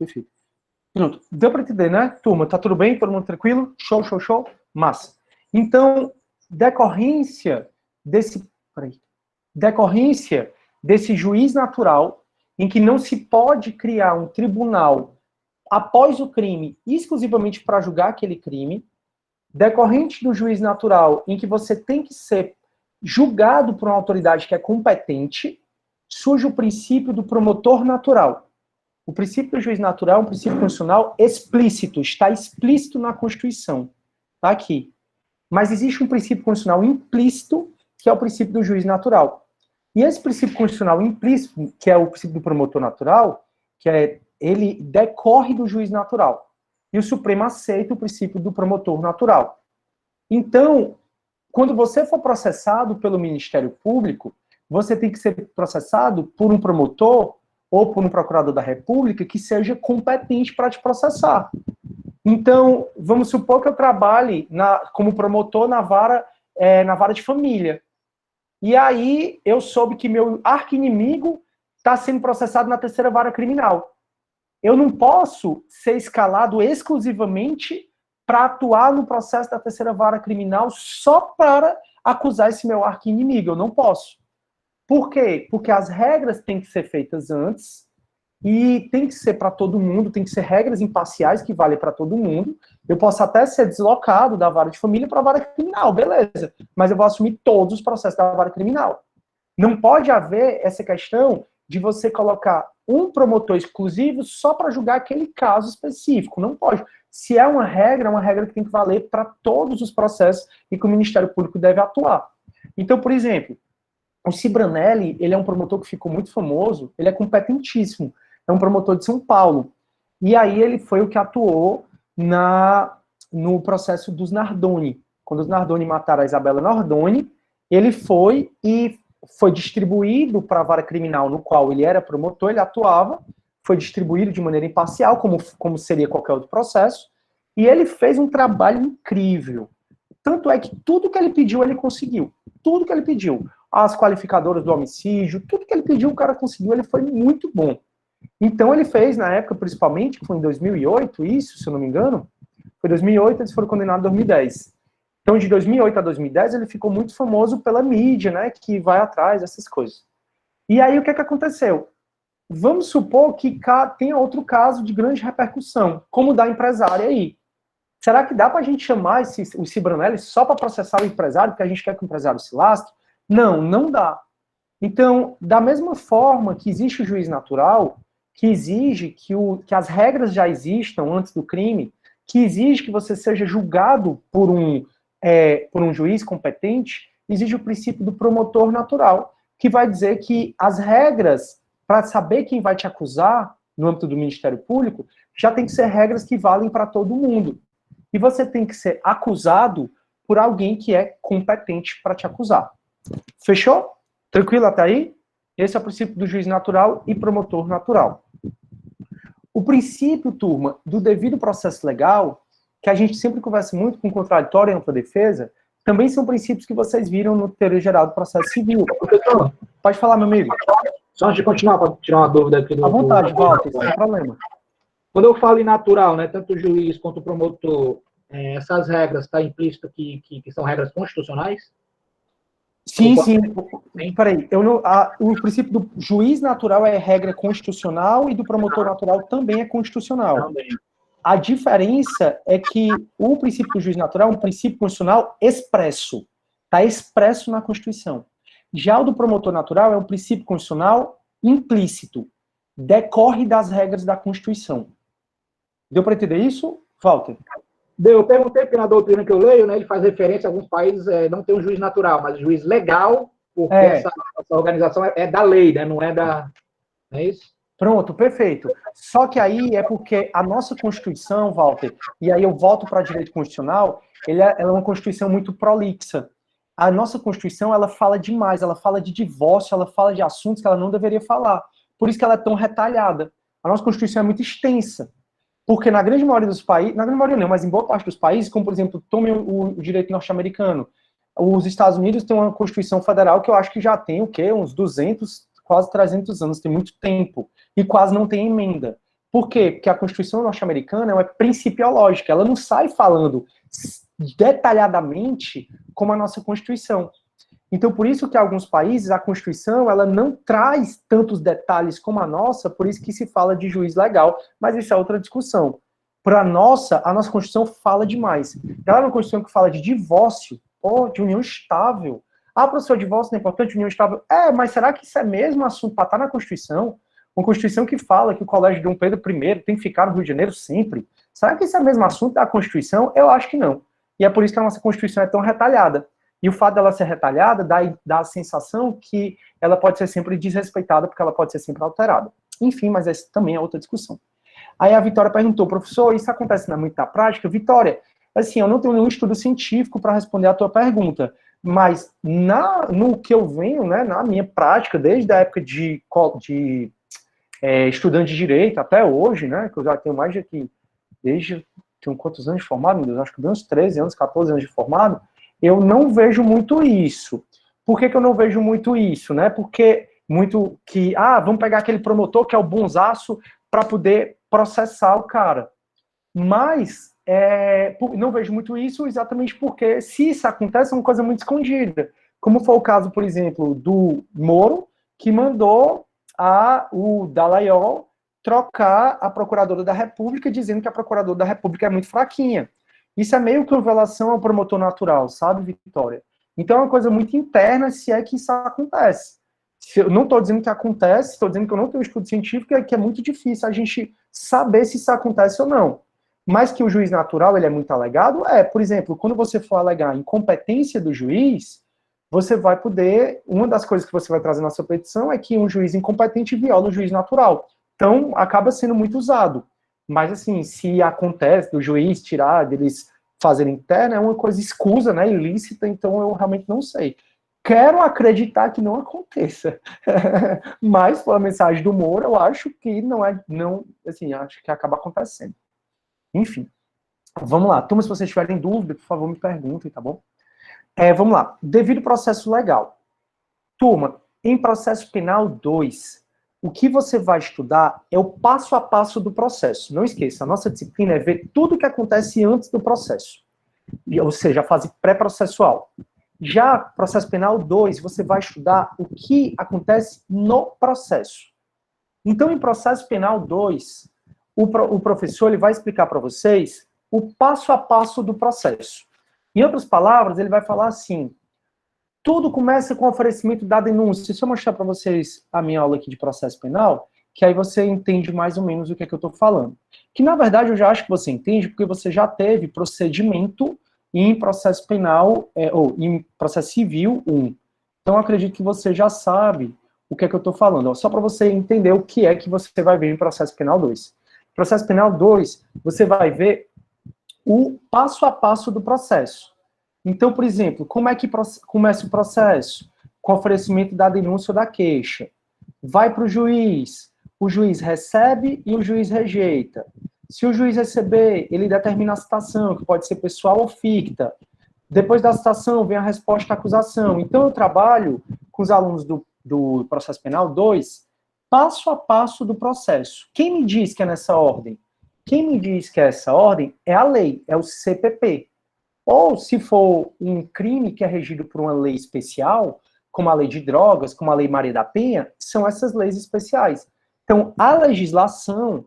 Pronto, deu para entender, né, turma? Tá tudo bem? Todo mundo tranquilo? Show. Massa. Então, decorrência desse juiz natural, em que não se pode criar um tribunal após o crime, exclusivamente para julgar aquele crime, decorrente do juiz natural, em que você tem que ser julgado por uma autoridade que é competente, surge o princípio do promotor natural. O princípio do juiz natural é um princípio constitucional explícito, está explícito na Constituição. Está aqui. Mas existe um princípio constitucional implícito, que é o princípio do juiz natural. E esse princípio constitucional implícito, que é o princípio do promotor natural, ele decorre do juiz natural. E o Supremo aceita o princípio do promotor natural. Então, quando você for processado pelo Ministério Público, você tem que ser processado por um promotor ou por um procurador da República que seja competente para te processar. Então, vamos supor que eu trabalhe como promotor na vara na vara de família. E aí eu soube que meu arqui-inimigo está sendo processado na terceira vara criminal. Eu não posso ser escalado exclusivamente para atuar no processo da terceira vara criminal só para acusar esse meu arqui-inimigo. Eu não posso. Por quê? Porque as regras têm que ser feitas antes e tem que ser para todo mundo, tem que ser regras imparciais que valem para todo mundo. Eu posso até ser deslocado da vara de família para a vara criminal, beleza. Mas eu vou assumir todos os processos da vara criminal. Não pode haver essa questão de você colocar um promotor exclusivo só para julgar aquele caso específico. Não pode. Se é uma regra que tem que valer para todos os processos e que o Ministério Público deve atuar. Então, por exemplo, o Cibranelli, ele é um promotor que ficou muito famoso, ele é competentíssimo, é um promotor de São Paulo. E aí ele foi o que atuou no processo dos Nardoni. Quando os Nardoni mataram a Isabela Nardoni, ele foi distribuído para a vara criminal no qual ele era promotor, ele atuava, foi distribuído de maneira imparcial, como seria qualquer outro processo, e ele fez um trabalho incrível. Tanto é que tudo que ele pediu, ele conseguiu. Tudo que ele pediu. As qualificadoras do homicídio, tudo que ele pediu, o cara conseguiu, ele foi muito bom. Então ele fez, na época, principalmente, que foi em 2008, isso, se eu não me engano, foi 2008, eles foram condenados em 2010. Então, de 2008 a 2010, ele ficou muito famoso pela mídia, né, que vai atrás dessas coisas. E aí, o que aconteceu? Vamos supor que tenha outro caso de grande repercussão, como o da empresária aí. Será que dá para a gente chamar o Cibranelli só para processar o empresário, porque a gente quer que o empresário se lastre? Não, não dá. Então, da mesma forma que existe o juiz natural, que exige que as regras já existam antes do crime, que exige que você seja julgado por um juiz competente, exige o princípio do promotor natural, que vai dizer que as regras para saber quem vai te acusar no âmbito do Ministério Público já tem que ser regras que valem para todo mundo. E você tem que ser acusado por alguém que é competente para te acusar. Fechou? Tranquilo até aí? Esse é o princípio do juiz natural e promotor natural. O princípio, turma, do devido processo legal, que a gente sempre conversa muito com contraditório e ampla defesa, também são princípios que vocês viram no teoria geral do processo civil. Professor, Pode falar, meu amigo. só antes de continuar, para tirar uma dúvida aqui. À vontade, Walter, sem problema. Quando eu falo em natural, né, tanto o juiz quanto o promotor, essas regras, está implícito que são regras constitucionais? Sim, sim. Peraí, o princípio do juiz natural é regra constitucional e do promotor natural também é constitucional. Também. A diferença é que o princípio do juiz natural é um princípio constitucional expresso. Está expresso na Constituição. Já o do promotor natural é um princípio constitucional implícito. Decorre das regras da Constituição. Deu para entender isso, Walter? Eu perguntei, porque na doutrina que eu leio, né, ele faz referência a alguns países não tem um juiz natural, mas juiz legal, porque essa organização é da lei, né, não é da... Não é isso? Pronto, perfeito. Só que aí é porque a nossa Constituição, Walter, e aí eu volto para direito constitucional, ela é uma Constituição muito prolixa. A nossa Constituição, ela fala demais, ela fala de divórcio, ela fala de assuntos que ela não deveria falar. Por isso que ela é tão retalhada. A nossa Constituição é muito extensa. Porque na grande maioria dos países, na grande maioria não, mas em boa parte dos países, como por exemplo, tome o direito norte-americano, os Estados Unidos têm uma Constituição Federal que eu acho que já tem o quê? Uns 200, quase 300 anos, tem muito tempo, e quase não tem emenda. Por quê? Porque a Constituição norte-americana é principiológica, ela não sai falando detalhadamente como a nossa Constituição. Então, por isso que em alguns países a Constituição ela não traz tantos detalhes como a nossa, por isso que se fala de juiz legal, mas isso é outra discussão. Para a nossa Constituição fala demais. Ela é uma Constituição que fala de divórcio, de união estável. Ah, professor, divórcio não é importante, união estável. Mas será que isso é mesmo assunto para estar na Constituição? Uma Constituição que fala que o Colégio Dom Pedro I tem que ficar no Rio de Janeiro sempre. Será que isso é mesmo assunto da Constituição? Eu acho que não. E é por isso que a nossa Constituição é tão retalhada. E o fato dela ser retalhada dá a sensação que ela pode ser sempre desrespeitada, porque ela pode ser sempre alterada. Enfim, mas essa também é outra discussão. Aí a Vitória perguntou, professor, isso acontece muito na prática? Vitória, assim, eu não tenho nenhum estudo científico para responder a tua pergunta, mas no que eu venho, né, na minha prática, desde a época de estudante de direito até hoje, né, que eu já tenho mais de aqui, tenho quantos anos de formado, meu Deus, acho que bem uns 13 anos, 14 anos de formado, eu não vejo muito isso. Por que eu não vejo muito isso, né? Porque muito que, vamos pegar aquele promotor que é o bonzaço para poder processar o cara. Mas não vejo muito isso exatamente porque, se isso acontece, é uma coisa muito escondida. Como foi o caso, por exemplo, do Moro, que mandou o Dallagnol trocar a Procuradora da República, dizendo que a Procuradora da República é muito fraquinha. Isso é meio que uma violação ao promotor natural, sabe, Vitória? Então é uma coisa muito interna, se é que isso acontece. Eu não estou dizendo que acontece, estou dizendo que eu não tenho um estudo científico, que é muito difícil a gente saber se isso acontece ou não. Mas que o juiz natural ele é muito alegado, por exemplo, quando você for alegar a incompetência do juiz, você vai poder, uma das coisas que você vai trazer na sua petição é que um juiz incompetente viola o juiz natural. Então, acaba sendo muito usado. Mas, assim, se acontece do juiz tirar, deles fazerem interna, é uma coisa escusa, né, ilícita, então eu realmente não sei. Quero acreditar que não aconteça. Mas, pela mensagem do Moro, eu acho que acho que acaba acontecendo. Enfim, vamos lá. Turma, se vocês tiverem dúvida, por favor, me perguntem, tá bom? Vamos lá. Devido processo legal. Turma, em processo penal 2, o que você vai estudar é o passo a passo do processo. Não esqueça, a nossa disciplina é ver tudo o que acontece antes do processo. Ou seja, a fase pré-processual. Já processo penal 2, você vai estudar o que acontece no processo. Então, em processo penal 2, o professor ele vai explicar para vocês o passo a passo do processo. Em outras palavras, ele vai falar assim, tudo começa com o oferecimento da denúncia. Deixa eu mostrar para vocês a minha aula aqui de processo penal, que aí você entende mais ou menos o que é que eu estou falando. Que, na verdade, eu já acho que você entende, porque você já teve procedimento em processo penal, ou em processo civil 1. Então, eu acredito que você já sabe o que é que eu estou falando. Só para você entender o que é que você vai ver em processo penal 2. Processo penal 2, você vai ver o passo a passo do processo. Então, por exemplo, como é que começa o processo? Com o oferecimento da denúncia ou da queixa. Vai para o juiz recebe e o juiz rejeita. Se o juiz receber, ele determina a citação, que pode ser pessoal ou ficta. Depois da citação, vem a resposta à acusação. Então, eu trabalho com os alunos do processo penal 2, passo a passo do processo. Quem me diz que é nessa ordem? Quem me diz que é essa ordem é a lei, é o CPP. Ou, se for um crime que é regido por uma lei especial, como a lei de drogas, como a lei Maria da Penha, são essas leis especiais. Então, a legislação,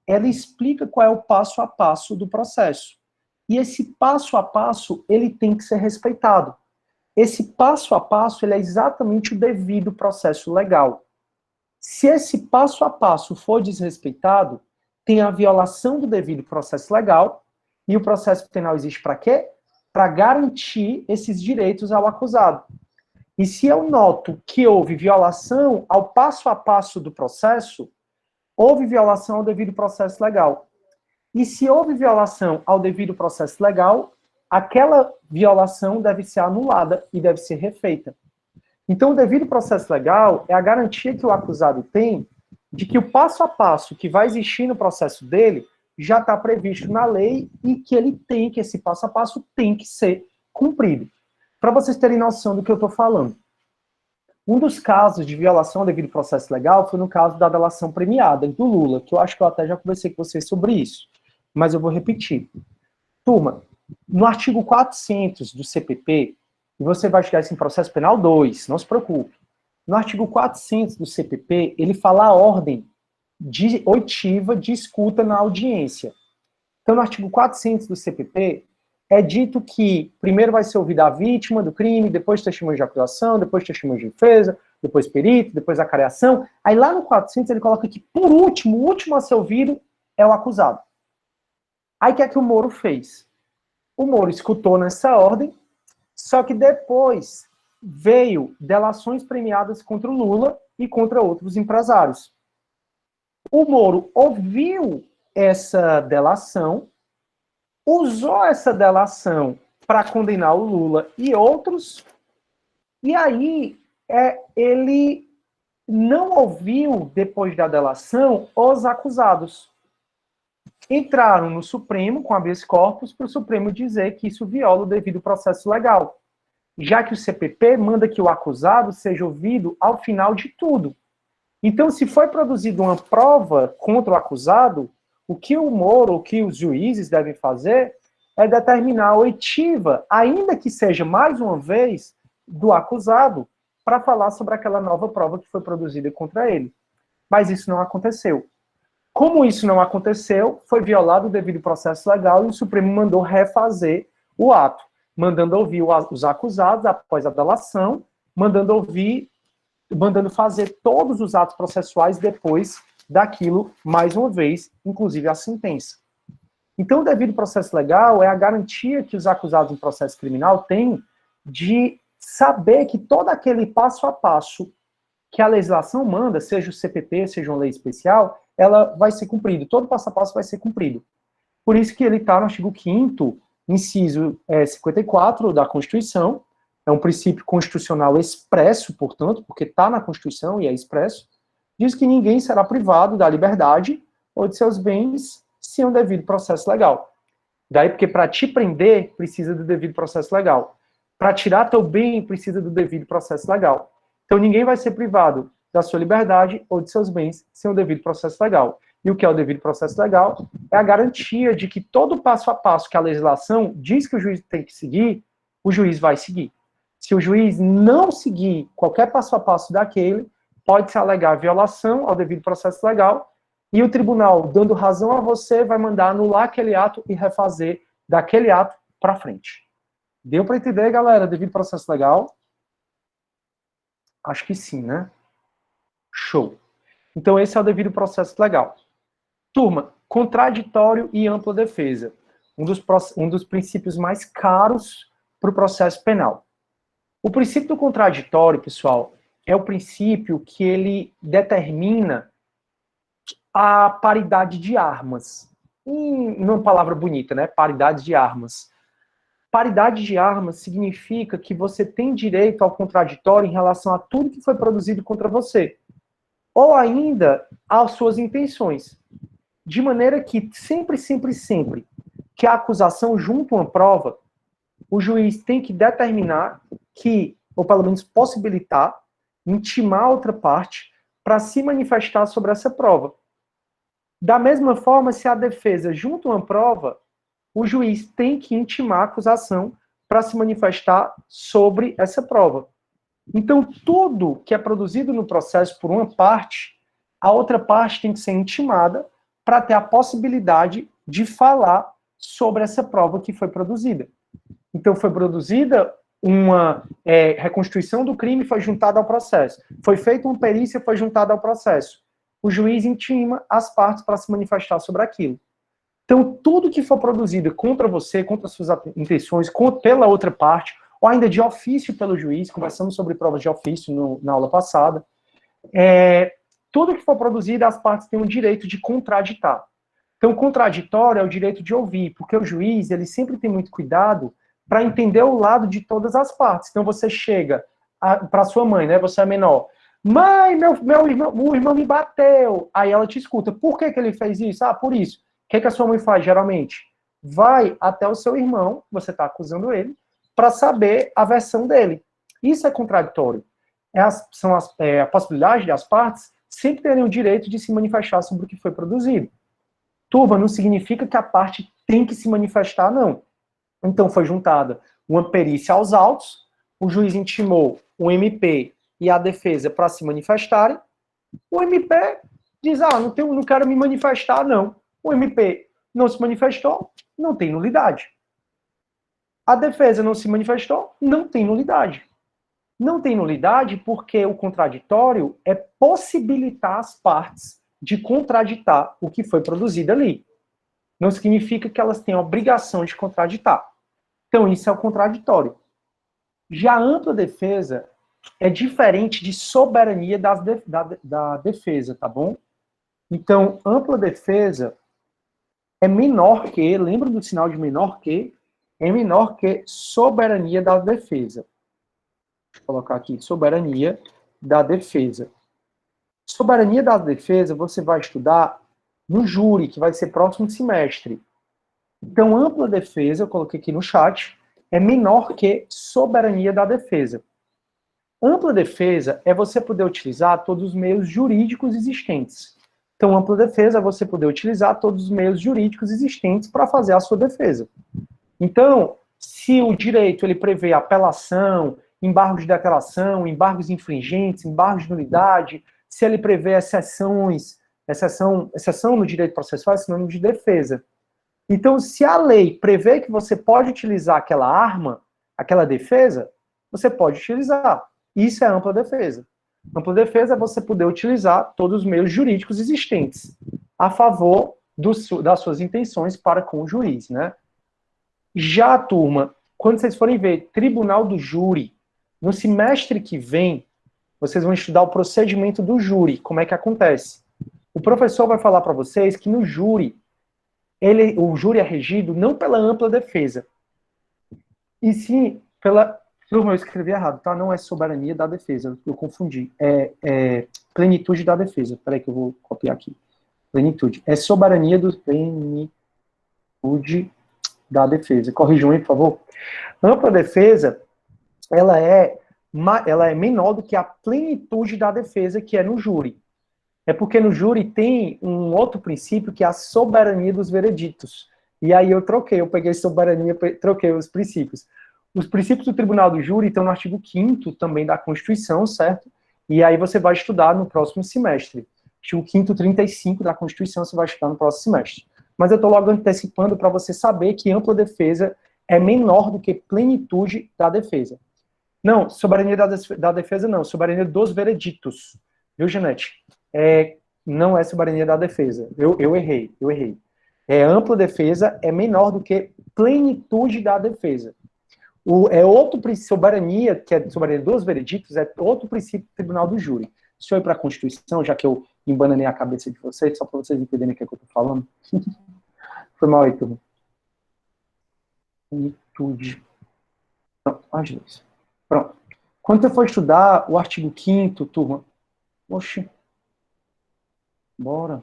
ela explica qual é o passo a passo do processo. E esse passo a passo, ele tem que ser respeitado. Esse passo a passo, ele é exatamente o devido processo legal. Se esse passo a passo for desrespeitado, tem a violação do devido processo legal, e o processo penal existe para quê? Para garantir esses direitos ao acusado. E se eu noto que houve violação ao passo a passo do processo, houve violação ao devido processo legal. E se houve violação ao devido processo legal, aquela violação deve ser anulada e deve ser refeita. Então, o devido processo legal é a garantia que o acusado tem de que o passo a passo que vai existir no processo dele já está previsto na lei e que esse passo a passo tem que ser cumprido. Para vocês terem noção do que eu estou falando. Um dos casos de violação ao devido processo legal foi no caso da delação premiada do Lula, que eu acho que eu até já conversei com vocês sobre isso, mas eu vou repetir. Turma, no artigo 400 do CPP, e você vai chegar isso em processo penal 2, não se preocupe. No artigo 400 do CPP, ele fala a ordem oitiva de escuta na audiência. Então, no artigo 400 do CPP, é dito que primeiro vai ser ouvida a vítima do crime, depois testemunho de acusação, depois testemunho de defesa, depois perito, depois a careação. Aí lá no 400 ele coloca que, por último, o último a ser ouvido é o acusado. Aí o que é que o Moro fez? O Moro escutou nessa ordem, só que depois veio delações premiadas contra o Lula e contra outros empresários. O Moro ouviu essa delação, usou essa delação para condenar o Lula e outros, e aí ele não ouviu, depois da delação, os acusados. entraram no Supremo com habeas corpus para o Supremo dizer que isso viola o devido processo legal, já que o CPP manda que o acusado seja ouvido ao final de tudo. Então, se foi produzida uma prova contra o acusado, o que o Moro, o que os juízes devem fazer é determinar a oitiva, ainda que seja mais uma vez, do acusado, para falar sobre aquela nova prova que foi produzida contra ele. Mas isso não aconteceu. Como isso não aconteceu, foi violado o devido processo legal e o Supremo mandou refazer o ato, mandando ouvir os acusados após a delação, mandando fazer todos os atos processuais depois daquilo, mais uma vez, inclusive a sentença. Então, o devido processo legal é a garantia que os acusados em processo criminal têm de saber que todo aquele passo a passo que a legislação manda, seja o CPP, seja uma lei especial, ela vai ser cumprida, todo passo a passo vai ser cumprido. Por isso que ele está no artigo 5º, inciso 54 da Constituição, é um princípio constitucional expresso, portanto, porque está na Constituição e é expresso, diz que ninguém será privado da liberdade ou de seus bens sem um devido processo legal. Daí, porque para te prender, precisa do devido processo legal. Para tirar teu bem, precisa do devido processo legal. Então, ninguém vai ser privado da sua liberdade ou de seus bens sem o devido processo legal. E o que é o devido processo legal? É a garantia de que todo passo a passo que a legislação diz que o juiz tem que seguir, o juiz vai seguir. Se o juiz não seguir qualquer passo a passo daquele, pode-se alegar violação ao devido processo legal e o tribunal, dando razão a você, vai mandar anular aquele ato e refazer daquele ato para frente. Deu para entender, galera, devido processo legal? Acho que sim, né? Show. Então, esse é o devido processo legal. Turma, contraditório e ampla defesa. Um dos princípios mais caros para o processo penal. O princípio do contraditório, pessoal, é o princípio que ele determina a paridade de armas. Uma palavra bonita, né? Paridade de armas. Paridade de armas significa que você tem direito ao contraditório em relação a tudo que foi produzido contra você. Ou ainda às suas intenções. De maneira que sempre que a acusação junta uma prova, o juiz tem que determinar que, ou pelo menos possibilitar, intimar a outra parte para se manifestar sobre essa prova. Da mesma forma, se a defesa junta uma prova, o juiz tem que intimar a acusação para se manifestar sobre essa prova. Então, tudo que é produzido no processo por uma parte, a outra parte tem que ser intimada para ter a possibilidade de falar sobre essa prova que foi produzida. Então, foi produzida uma reconstituição do crime, foi juntada ao processo. Foi feita uma perícia, foi juntada ao processo. O juiz intima as partes para se manifestar sobre aquilo. Então, tudo que for produzido contra você, contra suas intenções, pela outra parte, ou ainda de ofício pelo juiz, conversamos sobre provas de ofício na aula passada, tudo que for produzido, as partes têm o direito de contraditar. Então, o contraditório é o direito de ouvir, porque o juiz, ele sempre tem muito cuidado para entender o lado de todas as partes. Então, você chega para sua mãe, né, você é menor, mãe, o irmão me bateu. Aí ela te escuta, por que ele fez isso? Ah, por isso. O que a sua mãe faz, geralmente? Vai até o seu irmão, você está acusando ele, para saber a versão dele. Isso é contraditório. A possibilidade de as partes sempre terem o direito de se manifestar sobre o que foi produzido. Turma, não significa que a parte tem que se manifestar, não. Então, foi juntada uma perícia aos autos, o juiz intimou o MP e a defesa para se manifestarem, o MP diz, não quero me manifestar, não. O MP não se manifestou, não tem nulidade. A defesa não se manifestou, não tem nulidade. Não tem nulidade porque o contraditório é possibilitar as partes de contraditar o que foi produzido ali. Não significa que elas têm a obrigação de contraditar. Então, isso é o contraditório. Já a ampla defesa é diferente de soberania da defesa, tá bom? Então, ampla defesa é menor que, lembra do sinal de menor que? É menor que soberania da defesa. Vou colocar aqui, soberania da defesa. Soberania da defesa, você vai estudar no júri, que vai ser próximo semestre. Então, ampla defesa, eu coloquei aqui no chat, é menor que soberania da defesa. Ampla defesa é você poder utilizar todos os meios jurídicos existentes. Então, ampla defesa é você poder utilizar todos os meios jurídicos existentes para fazer a sua defesa. Então, se o direito ele prevê apelação, embargos de declaração, embargos infringentes, embargos de nulidade, se ele prevê exceção no direito processual, é sinônimo de defesa. Então, se a lei prevê que você pode utilizar aquela arma, aquela defesa, você pode utilizar. Isso é ampla defesa. Ampla defesa é você poder utilizar todos os meios jurídicos existentes a favor das suas intenções para com o juiz, né? Já, turma, quando vocês forem ver Tribunal do Júri, no semestre que vem, vocês vão estudar o procedimento do júri, como é que acontece. O professor vai falar para vocês que no júri, o júri é regido não pela ampla defesa, e sim pela... Turma, eu escrevi errado, tá? Não é soberania da defesa, eu confundi. É plenitude da defesa. Peraí que eu vou copiar aqui. Plenitude. É soberania do plenitude da defesa. Corrijam aí, por favor. Ampla defesa, ela é menor do que a plenitude da defesa, que é no júri. É porque no júri tem um outro princípio, que é a soberania dos vereditos. E aí eu peguei soberania, troquei os princípios. Os princípios do Tribunal do Júri estão no artigo 5º também da Constituição, certo? E aí você vai estudar no próximo semestre. Artigo 5º, 35 da Constituição, você vai estudar no próximo semestre. Mas eu estou logo antecipando para você saber que ampla defesa é menor do que plenitude da defesa. Não, soberania da defesa não, soberania dos vereditos. Viu, Janete? Não é soberania da defesa. Eu errei. Ampla defesa é menor do que plenitude da defesa. Outro princípio, soberania, que é soberania dos vereditos, é outro princípio do Tribunal do Júri. Deixa eu ir para a Constituição, já que eu embananei a cabeça de vocês, só para vocês entenderem o que é que eu estou falando. Foi mal aí, turma. Plenitude. Pronto, as duas. Pronto. Quando você for estudar o artigo 5º, turma, oxe, bora.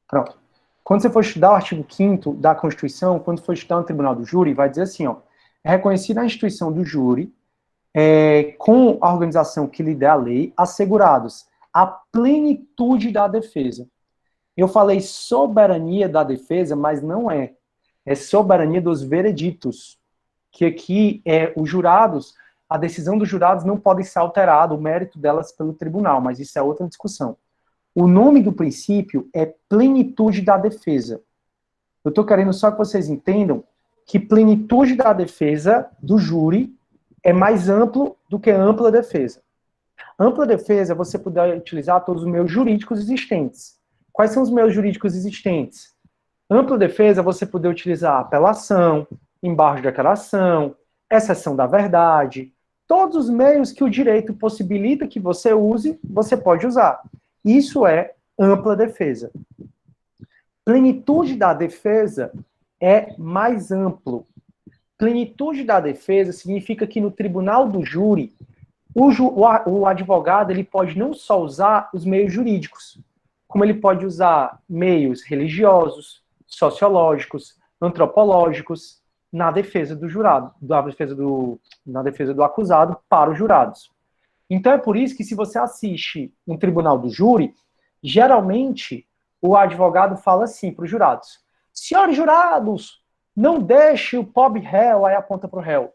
Pronto. Quando você for estudar o artigo 5º da Constituição, quando for estudar no Tribunal do Júri, vai dizer assim, ó, é reconhecida a instituição do júri com a organização que lhe dê a lei, assegurados a plenitude da defesa. Eu falei soberania da defesa, mas não é. É soberania dos vereditos, que aqui os jurados, a decisão dos jurados não pode ser alterada, o mérito delas pelo tribunal, mas isso é outra discussão. O nome do princípio é plenitude da defesa. Eu estou querendo só que vocês entendam que plenitude da defesa do júri é mais amplo do que ampla defesa. Ampla defesa é você poder utilizar todos os meios jurídicos existentes. Quais são os meios jurídicos existentes? Ampla defesa é você poder utilizar apelação, embargo de declaração, exceção da verdade. Todos os meios que o direito possibilita que você use, você pode usar. Isso é ampla defesa. Plenitude da defesa é mais amplo. Plenitude da defesa significa que no Tribunal do Júri, o advogado ele pode não só usar os meios jurídicos, como ele pode usar meios religiosos, sociológicos, antropológicos, na defesa do jurado, na defesa do acusado para os jurados. Então é por isso que se você assiste um Tribunal do Júri, geralmente o advogado fala assim para os jurados: senhores jurados, não deixe o pobre réu, aí aponta para o réu,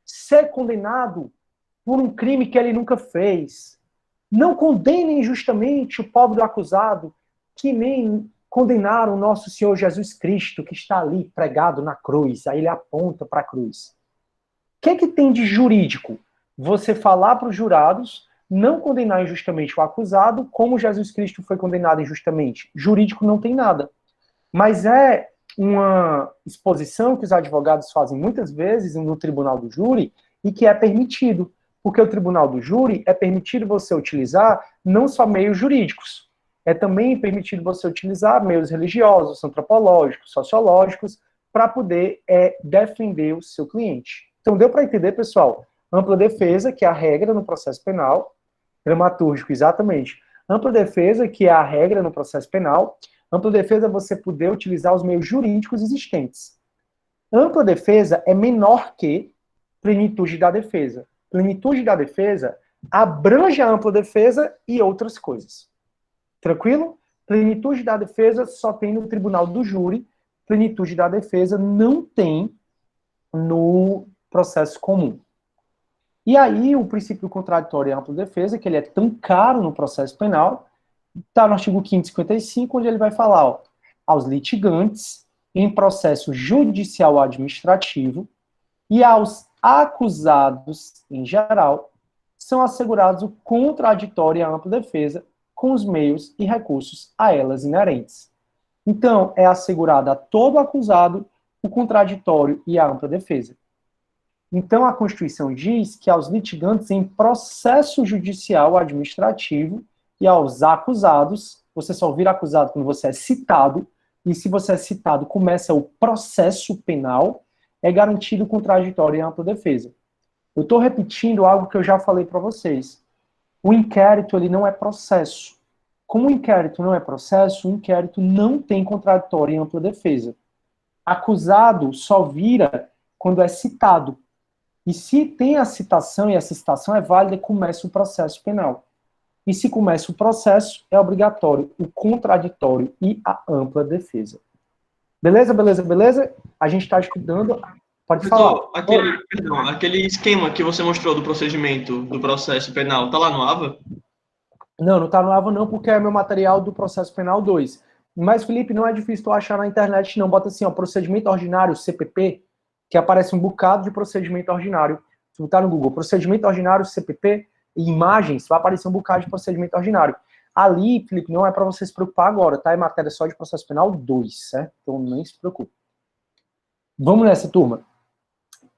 ser condenado por um crime que ele nunca fez. Não condenem injustamente o pobre do acusado, que nem condenaram o nosso Senhor Jesus Cristo, que está ali pregado na cruz. Aí ele aponta para a cruz. O que tem de jurídico? Você falar para os jurados não condenar injustamente o acusado, como Jesus Cristo foi condenado injustamente. Jurídico não tem nada. Mas é uma exposição que os advogados fazem muitas vezes no Tribunal do Júri e que é permitido. Porque o Tribunal do Júri é permitido você utilizar não só meios jurídicos, é também permitido você utilizar meios religiosos, antropológicos, sociológicos, para poder defender o seu cliente. Então deu para entender, pessoal? Ampla defesa, que é a regra no processo penal, dramatúrgico, exatamente. Ampla defesa, que é a regra no processo penal, ampla defesa é você poder utilizar os meios jurídicos existentes. Ampla defesa é menor que plenitude da defesa. Plenitude da defesa abrange a ampla defesa e outras coisas. Tranquilo? Plenitude da defesa só tem no tribunal do júri, plenitude da defesa não tem no processo comum. E aí, o princípio contraditório e ampla defesa, que ele é tão caro no processo penal, está no artigo 555, onde ele vai falar, ó, aos litigantes, em processo judicial administrativo, e aos acusados, em geral, são assegurados o contraditório e a ampla defesa com os meios e recursos a elas inerentes. Então, é assegurado a todo acusado o contraditório e a ampla defesa. Então, a Constituição diz que aos litigantes em processo judicial administrativo e aos acusados, você só vira acusado quando você é citado, e se você é citado, começa o processo penal, é garantido o contraditório e a ampla defesa. Eu estou repetindo algo que eu já falei para vocês. O inquérito, ele não é processo. Como o inquérito não é processo, o inquérito não tem contraditório e ampla defesa. Acusado só vira quando é citado. E se tem a citação e essa citação é válida, começa o processo penal. E se começa o processo, é obrigatório o contraditório e a ampla defesa. Beleza, beleza, beleza? A gente está estudando... Pode falar. Aquele esquema que você mostrou do procedimento, do processo penal, tá lá no AVA? Não, não tá no AVA não, porque é meu material do processo penal 2. Mas, Felipe, não é difícil tu achar na internet, não. Bota assim, ó, procedimento ordinário, CPP, que aparece um bocado de procedimento ordinário. Se tu tá no Google, procedimento ordinário, CPP, e imagens, vai aparecer um bocado de procedimento ordinário. Ali, Felipe, não é para você se preocupar agora, tá? É matéria só de processo penal 2, certo? Então, nem se preocupe. Vamos nessa, turma.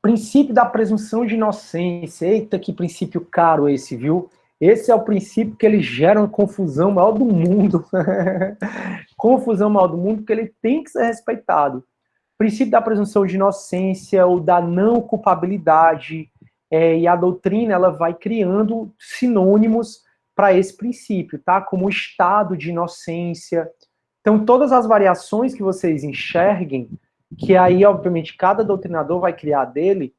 Princípio da presunção de inocência. Eita, que princípio caro esse, viu? Esse é o princípio que ele gera uma confusão maior do mundo. Confusão maior do mundo, porque ele tem que ser respeitado. Princípio da presunção de inocência ou da não culpabilidade. E a doutrina, ela vai criando sinônimos para esse princípio, tá? Como o estado de inocência. Então, todas as variações que vocês enxerguem, que aí, obviamente, cada doutrinador vai criar dele,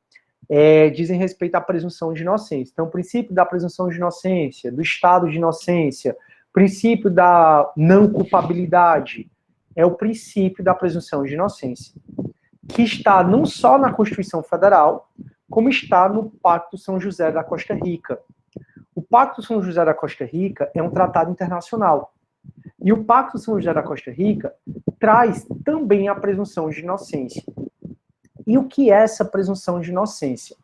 dizem respeito à presunção de inocência. Então, o princípio da presunção de inocência, do estado de inocência, princípio da não culpabilidade, é o princípio da presunção de inocência, que está não só na Constituição Federal, como está no Pacto São José da Costa Rica. O Pacto São José da Costa Rica é um tratado internacional. E o Pacto São José da Costa Rica traz também a presunção de inocência. E o que é essa presunção de inocência?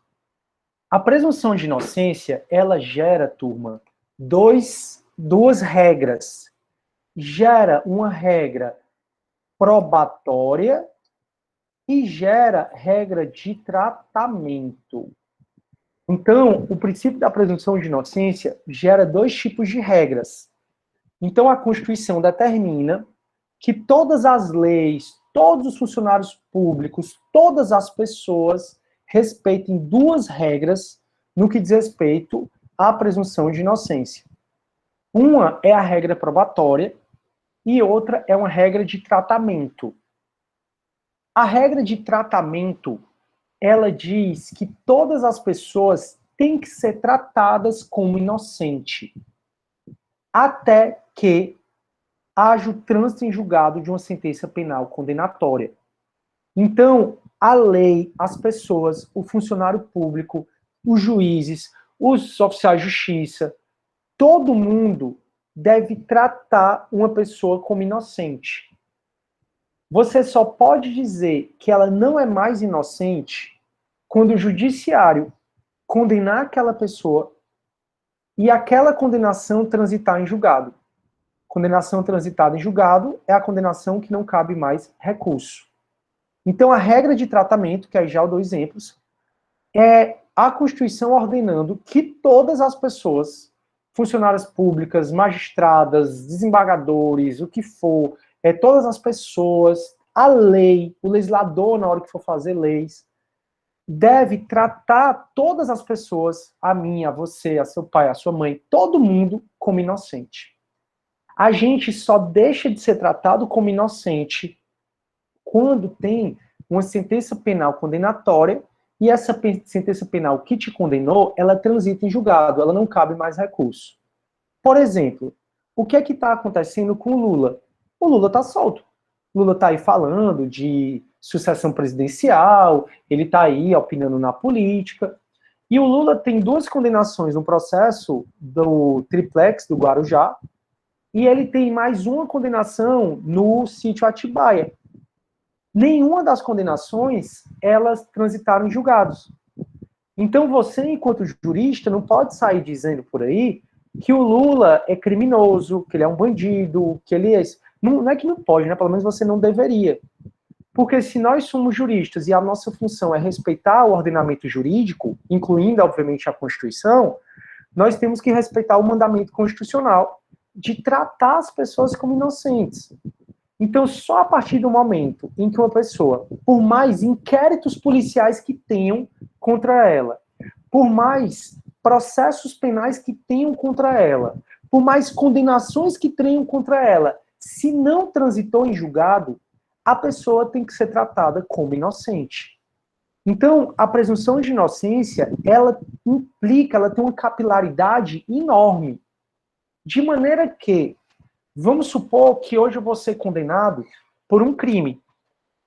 A presunção de inocência, ela gera, turma, duas regras. Gera uma regra probatória e gera regra de tratamento. Então, o princípio da presunção de inocência gera dois tipos de regras. Então, a Constituição determina que todas as leis, todos os funcionários públicos, todas as pessoas respeitem duas regras no que diz respeito à presunção de inocência. Uma é a regra probatória e outra é uma regra de tratamento. A regra de tratamento, ela diz que todas as pessoas têm que ser tratadas como inocente, até que haja o trânsito em julgado de uma sentença penal condenatória. Então, a lei, as pessoas, o funcionário público, os juízes, os oficiais de justiça, todo mundo deve tratar uma pessoa como inocente. Você só pode dizer que ela não é mais inocente quando o judiciário condenar aquela pessoa e aquela condenação transitar em julgado. Condenação transitada em julgado é a condenação que não cabe mais recurso. Então, a regra de tratamento, que aí já eu dou exemplos, é a Constituição ordenando que todas as pessoas, funcionárias públicas, magistradas, desembargadores, o que for, todas as pessoas, a lei, o legislador, na hora que for fazer leis, deve tratar todas as pessoas, a mim, a você, a seu pai, a sua mãe, todo mundo como inocente. A gente só deixa de ser tratado como inocente quando tem uma sentença penal condenatória e essa sentença penal que te condenou, ela transita em julgado, ela não cabe mais recurso. Por exemplo, o que é que está acontecendo com o Lula? O Lula está solto. O Lula está aí falando de sucessão presidencial, ele está aí opinando na política. E o Lula tem 2 condenações no processo do triplex do Guarujá, e ele tem mais uma condenação no sítio Atibaia. Nenhuma das condenações, elas transitaram em julgados. Então você, enquanto jurista, não pode sair dizendo por aí que o Lula é criminoso, que ele é um bandido, que ele é... Não é que não pode, né? Pelo menos você não deveria. Porque se nós somos juristas e a nossa função é respeitar o ordenamento jurídico, incluindo, obviamente, a Constituição, nós temos que respeitar o mandamento constitucional de tratar as pessoas como inocentes. Então, só a partir do momento em que uma pessoa, por mais inquéritos policiais que tenham contra ela, por mais processos penais que tenham contra ela, por mais condenações que tenham contra ela, se não transitou em julgado, a pessoa tem que ser tratada como inocente. Então, a presunção de inocência, ela implica, ela tem uma capilaridade enorme. De maneira que, vamos supor que hoje eu vou ser condenado por um crime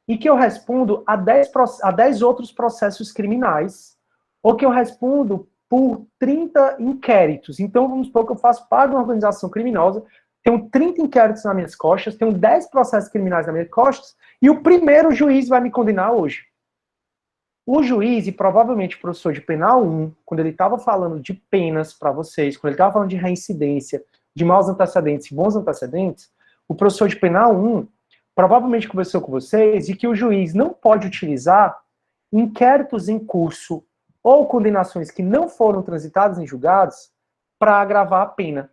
e que eu respondo a 10 outros processos criminais, ou que eu respondo por 30 inquéritos. Então, vamos supor que eu faço parte de uma organização criminosa, tenho 30 inquéritos nas minhas costas, tenho 10 processos criminais nas minhas costas, e o primeiro juiz vai me condenar hoje. O juiz, e provavelmente o professor de penal 1, quando ele estava falando de penas para vocês, quando ele estava falando de reincidência, de maus antecedentes e bons antecedentes, o professor de penal 1 provavelmente conversou com vocês de que o juiz não pode utilizar inquéritos em curso ou condenações que não foram transitadas em julgados para agravar a pena,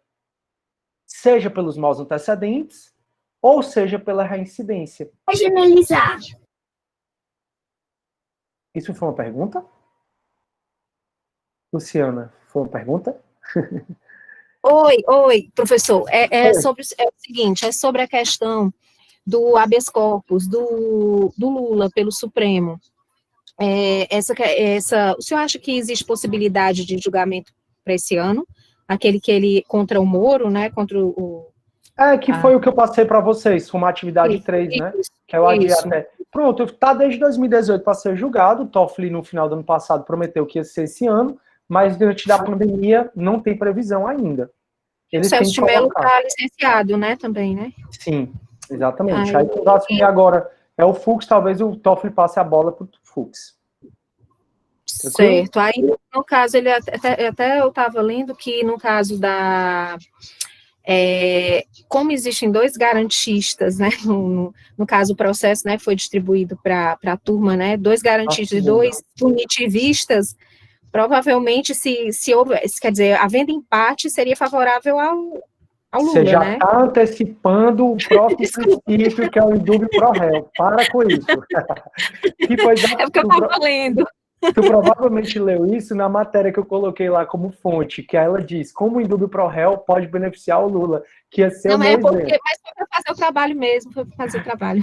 seja pelos maus antecedentes ou seja pela reincidência. Generalizar. Isso foi uma pergunta? Luciana, foi uma pergunta? Oi, professor. Sobre o seguinte, é sobre a questão do habeas corpus do Lula pelo Supremo. O senhor acha que existe possibilidade de julgamento para esse ano? Aquele que ele contra o Moro, né? Contra o foi o que eu passei para vocês, foi uma atividade 3, né? Que eu adiei até. Pronto, tá desde 2018 para ser julgado. O Toffoli, no final do ano passado, prometeu que ia ser esse ano, mas diante da pandemia não tem previsão ainda. O Celso de Mello está licenciado, né? Também, né? Sim, exatamente. Aí quem vai assumir agora é o Fux, talvez o Toffoli passe a bola para o Fux. Certo. Aí, no caso, ele até eu estava lendo que no caso da... como existem 2 garantistas, né, no caso o processo, né, foi distribuído para a turma, né, 2 garantistas e 2 punitivistas, provavelmente se houver, quer dizer, havendo empate, seria favorável ao Lula, Você já né? está antecipando o próximo princípio, que é o indúbio pro réu. Para com isso. É porque eu estava lendo. Tu provavelmente leu isso na matéria que eu coloquei lá como fonte, que ela diz como o indúbio pro réu pode beneficiar o Lula, que ia ser não, o meu exemplo. Mas foi para fazer o trabalho mesmo, foi para fazer o trabalho.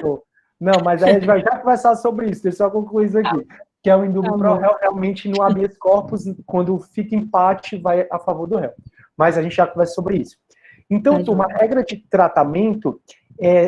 Show. Não, mas aí a gente vai já conversar sobre isso, deixa eu só concluir isso aqui. Que é o indúbio pro réu, realmente no habeas corpus, quando fica empate, vai a favor do réu. Mas a gente já conversa sobre isso. Então, turma, a regra de tratamento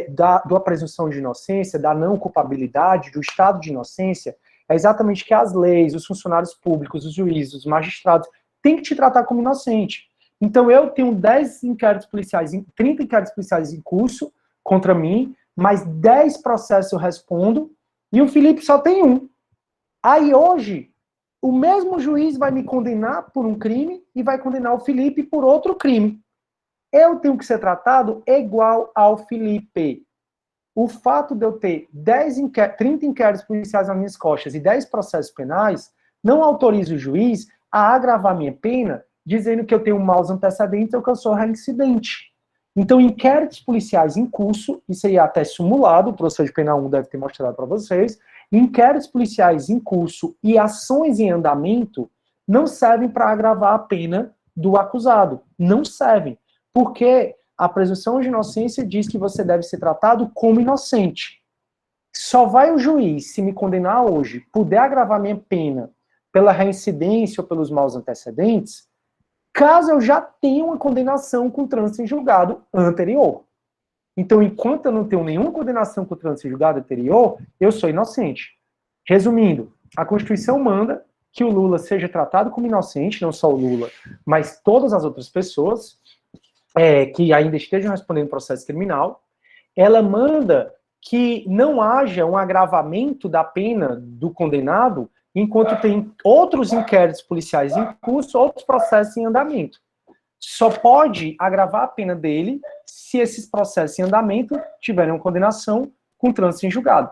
da presunção de inocência, da não culpabilidade, do estado de inocência, é exatamente que as leis, os funcionários públicos, os juízes, os magistrados, têm que te tratar como inocente. Então, eu tenho 10 inquéritos policiais, 30 inquéritos policiais em curso contra mim, mais 10 processos eu respondo, e o Felipe só tem 1. Aí, hoje, o mesmo juiz vai me condenar por um crime e vai condenar o Felipe por outro crime. Eu tenho que ser tratado igual ao Felipe. O fato de eu ter 30 inquéritos policiais nas minhas costas e 10 processos penais não autoriza o juiz a agravar minha pena dizendo que eu tenho maus antecedentes ou que eu sou reincidente. Então, inquéritos policiais em curso, isso aí é até simulado, o professor de penal 1 deve ter mostrado para vocês, inquéritos policiais em curso e ações em andamento não servem para agravar a pena do acusado. Não servem. Porque a presunção de inocência diz que você deve ser tratado como inocente. Só vai o juiz, se me condenar hoje, puder agravar minha pena pela reincidência ou pelos maus antecedentes, caso eu já tenha uma condenação com trânsito em julgado anterior. Então, enquanto eu não tenho nenhuma condenação com trânsito em julgado anterior, eu sou inocente. Resumindo, a Constituição manda que o Lula seja tratado como inocente, não só o Lula, mas todas as outras pessoas que ainda estejam respondendo processo criminal. Ela manda que não haja um agravamento da pena do condenado enquanto tem outros inquéritos policiais em curso, outros processos em andamento. Só pode agravar a pena dele se esses processos em andamento tiverem uma condenação com trânsito em julgado.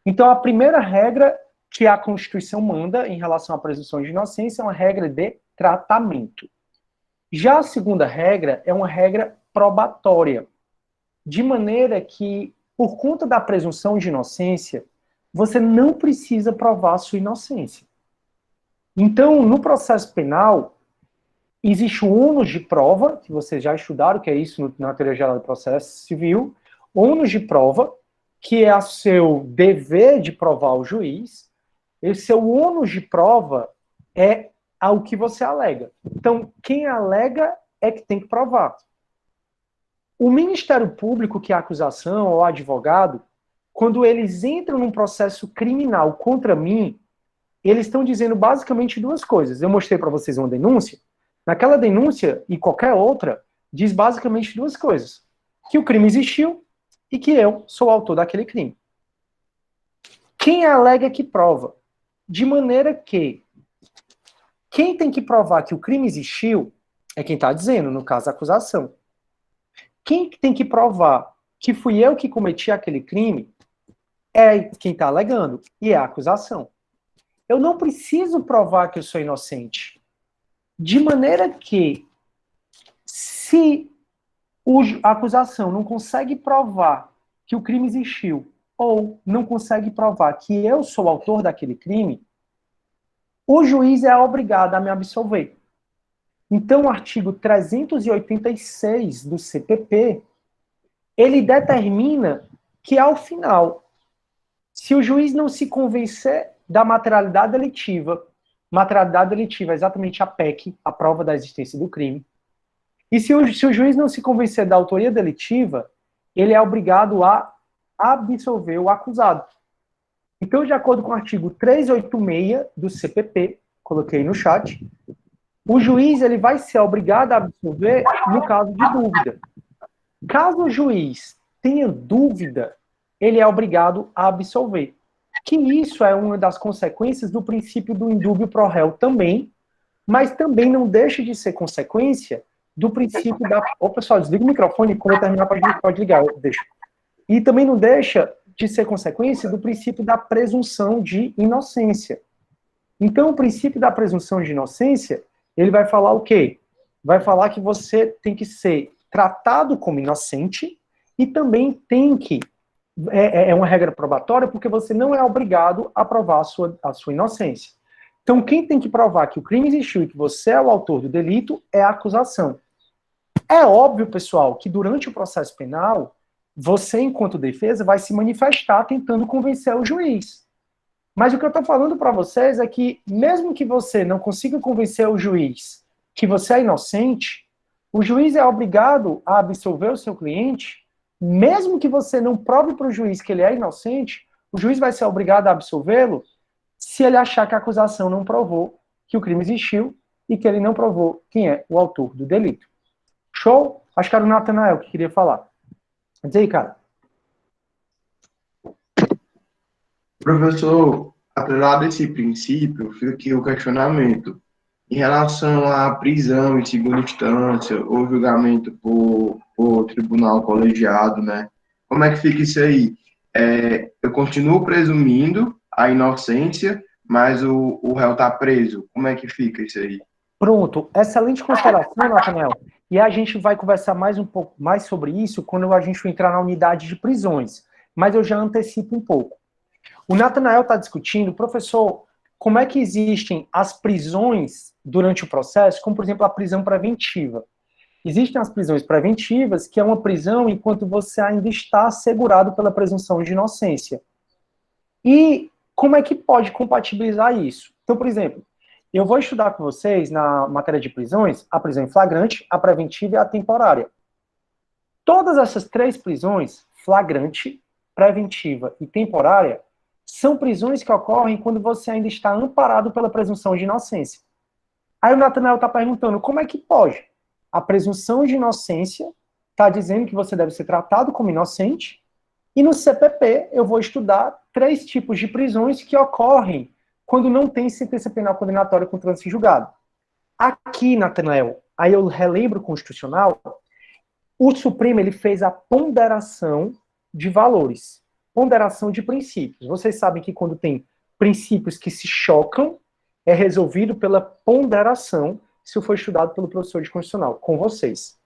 Então, a primeira regra que a Constituição manda em relação à presunção de inocência é uma regra de tratamento. Já a segunda regra é uma regra probatória, de maneira que, por conta da presunção de inocência, você não precisa provar a sua inocência. Então, no processo penal, existe o ônus de prova, que vocês já estudaram, que é isso na teoria geral do processo civil, ônus de prova, que é o seu dever de provar ao juiz. Esse seu ônus de prova é ao que você alega. Então, quem alega é que tem que provar. O Ministério Público, que é a acusação, ou o advogado, quando eles entram num processo criminal contra mim, eles estão dizendo basicamente duas coisas. Eu mostrei para vocês uma denúncia. Naquela denúncia, e qualquer outra, diz basicamente duas coisas. Que o crime existiu e que eu sou o autor daquele crime. Quem alega que prova? De maneira que quem tem que provar que o crime existiu é quem está dizendo, no caso, a acusação. Quem tem que provar que fui eu que cometi aquele crime é quem está alegando, e é a acusação. Eu não preciso provar que eu sou inocente. De maneira que, se a acusação não consegue provar que o crime existiu, ou não consegue provar que eu sou o autor daquele crime, o juiz é obrigado a me absolver. Então, o artigo 386 do CPP, ele determina que, ao final, se o juiz não se convencer da materialidade delitiva é exatamente a PEC, a prova da existência do crime, e se o juiz não se convencer da autoria delitiva, ele é obrigado a absolver o acusado. Então, de acordo com o artigo 386 do CPP, coloquei no chat, o juiz ele vai ser obrigado a absolver no caso de dúvida. Caso o juiz tenha dúvida, ele é obrigado a absolver. Que isso é uma das consequências do princípio do indúbio pro réu também, mas também não deixa de ser consequência do princípio da... Ô, pessoal, desliga o microfone, quando eu terminar pode ligar, eu deixo. E também não deixa de ser consequência do princípio da presunção de inocência. Então, o princípio da presunção de inocência, ele vai falar o quê? Vai falar que você tem que ser tratado como inocente e também tem que... É uma regra probatória porque você não é obrigado a provar a sua inocência. Então, quem tem que provar que o crime existiu e que você é o autor do delito é a acusação. É óbvio, pessoal, que durante o processo penal, você, enquanto defesa, vai se manifestar tentando convencer o juiz. Mas o que eu estou falando para vocês é que, mesmo que você não consiga convencer o juiz que você é inocente, o juiz é obrigado a absolver o seu cliente, mesmo que você não prove para o juiz que ele é inocente, o juiz vai ser obrigado a absolvê-lo se ele achar que a acusação não provou que o crime existiu e que ele não provou quem é o autor do delito. Show? Acho que era o Natanael que queria falar. Diz aí, cara. Professor, atrelado a esse princípio, fica aqui o questionamento. Em relação à prisão em segunda instância ou julgamento por tribunal colegiado, né? Como é que fica isso aí? Eu continuo presumindo a inocência, mas o réu está preso. Como é que fica isso aí? Pronto. Excelente consideração, Natanael. E a gente vai conversar mais um pouco mais sobre isso quando a gente for entrar na unidade de prisões. Mas eu já antecipo um pouco. O Natanael está discutindo, professor, como é que existem as prisões durante o processo, como, por exemplo, a prisão preventiva. Existem as prisões preventivas, que é uma prisão enquanto você ainda está assegurado pela presunção de inocência. E como é que pode compatibilizar isso? Então, por exemplo, eu vou estudar com vocês, na matéria de prisões, a prisão em flagrante, a preventiva e a temporária. Todas essas três prisões, flagrante, preventiva e temporária, são prisões que ocorrem quando você ainda está amparado pela presunção de inocência. Aí o Nathanael está perguntando, como é que pode? A presunção de inocência está dizendo que você deve ser tratado como inocente, e no CPP eu vou estudar 3 tipos de prisões que ocorrem quando não tem sentença penal condenatória com trânsito julgado. Aqui, Nathanael, aí eu relembro o Constitucional, o Supremo ele fez a ponderação de valores, ponderação de princípios. Vocês sabem que quando tem princípios que se chocam, é resolvido pela ponderação, se for estudado pelo professor de Constitucional, com vocês.